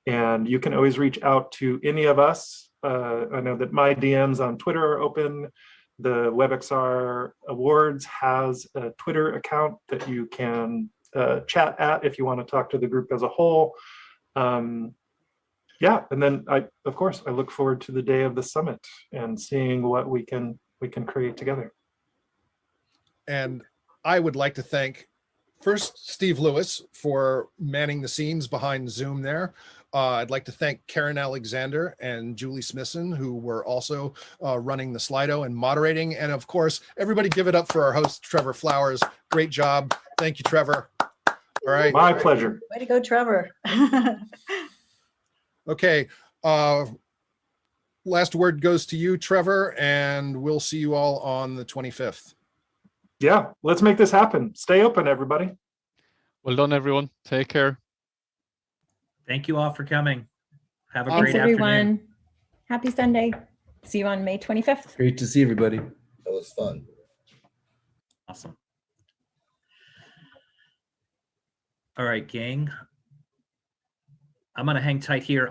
And you can always reach out to any of us. I know that my DMs on Twitter are open. The WebXR Awards has a Twitter account that you can chat at if you want to talk to the group as a whole. Yeah, and then of course, I look forward to the day of the summit and seeing what we can create together. And I would like to thank first Steve Lewis for manning the scenes behind Zoom there. I'd like to thank Karen Alexander and Julie Smithson, who were also running the Slido and moderating. And of course, everybody give it up for our host, Trevor Flowers. Great job. Thank you, Trevor. All right. My pleasure. Way to go, Trevor. Okay. Last word goes to you, Trevor, and we'll see you all on the 25th. Yeah, let's make this happen. Stay open, everybody. Well done, everyone. Take care. Thank you all for coming. Have a Thanks, great afternoon. everyone. Happy Sunday. See you on May 25th. Great to see everybody. That was fun. Awesome. All right, gang. I'm going to hang tight here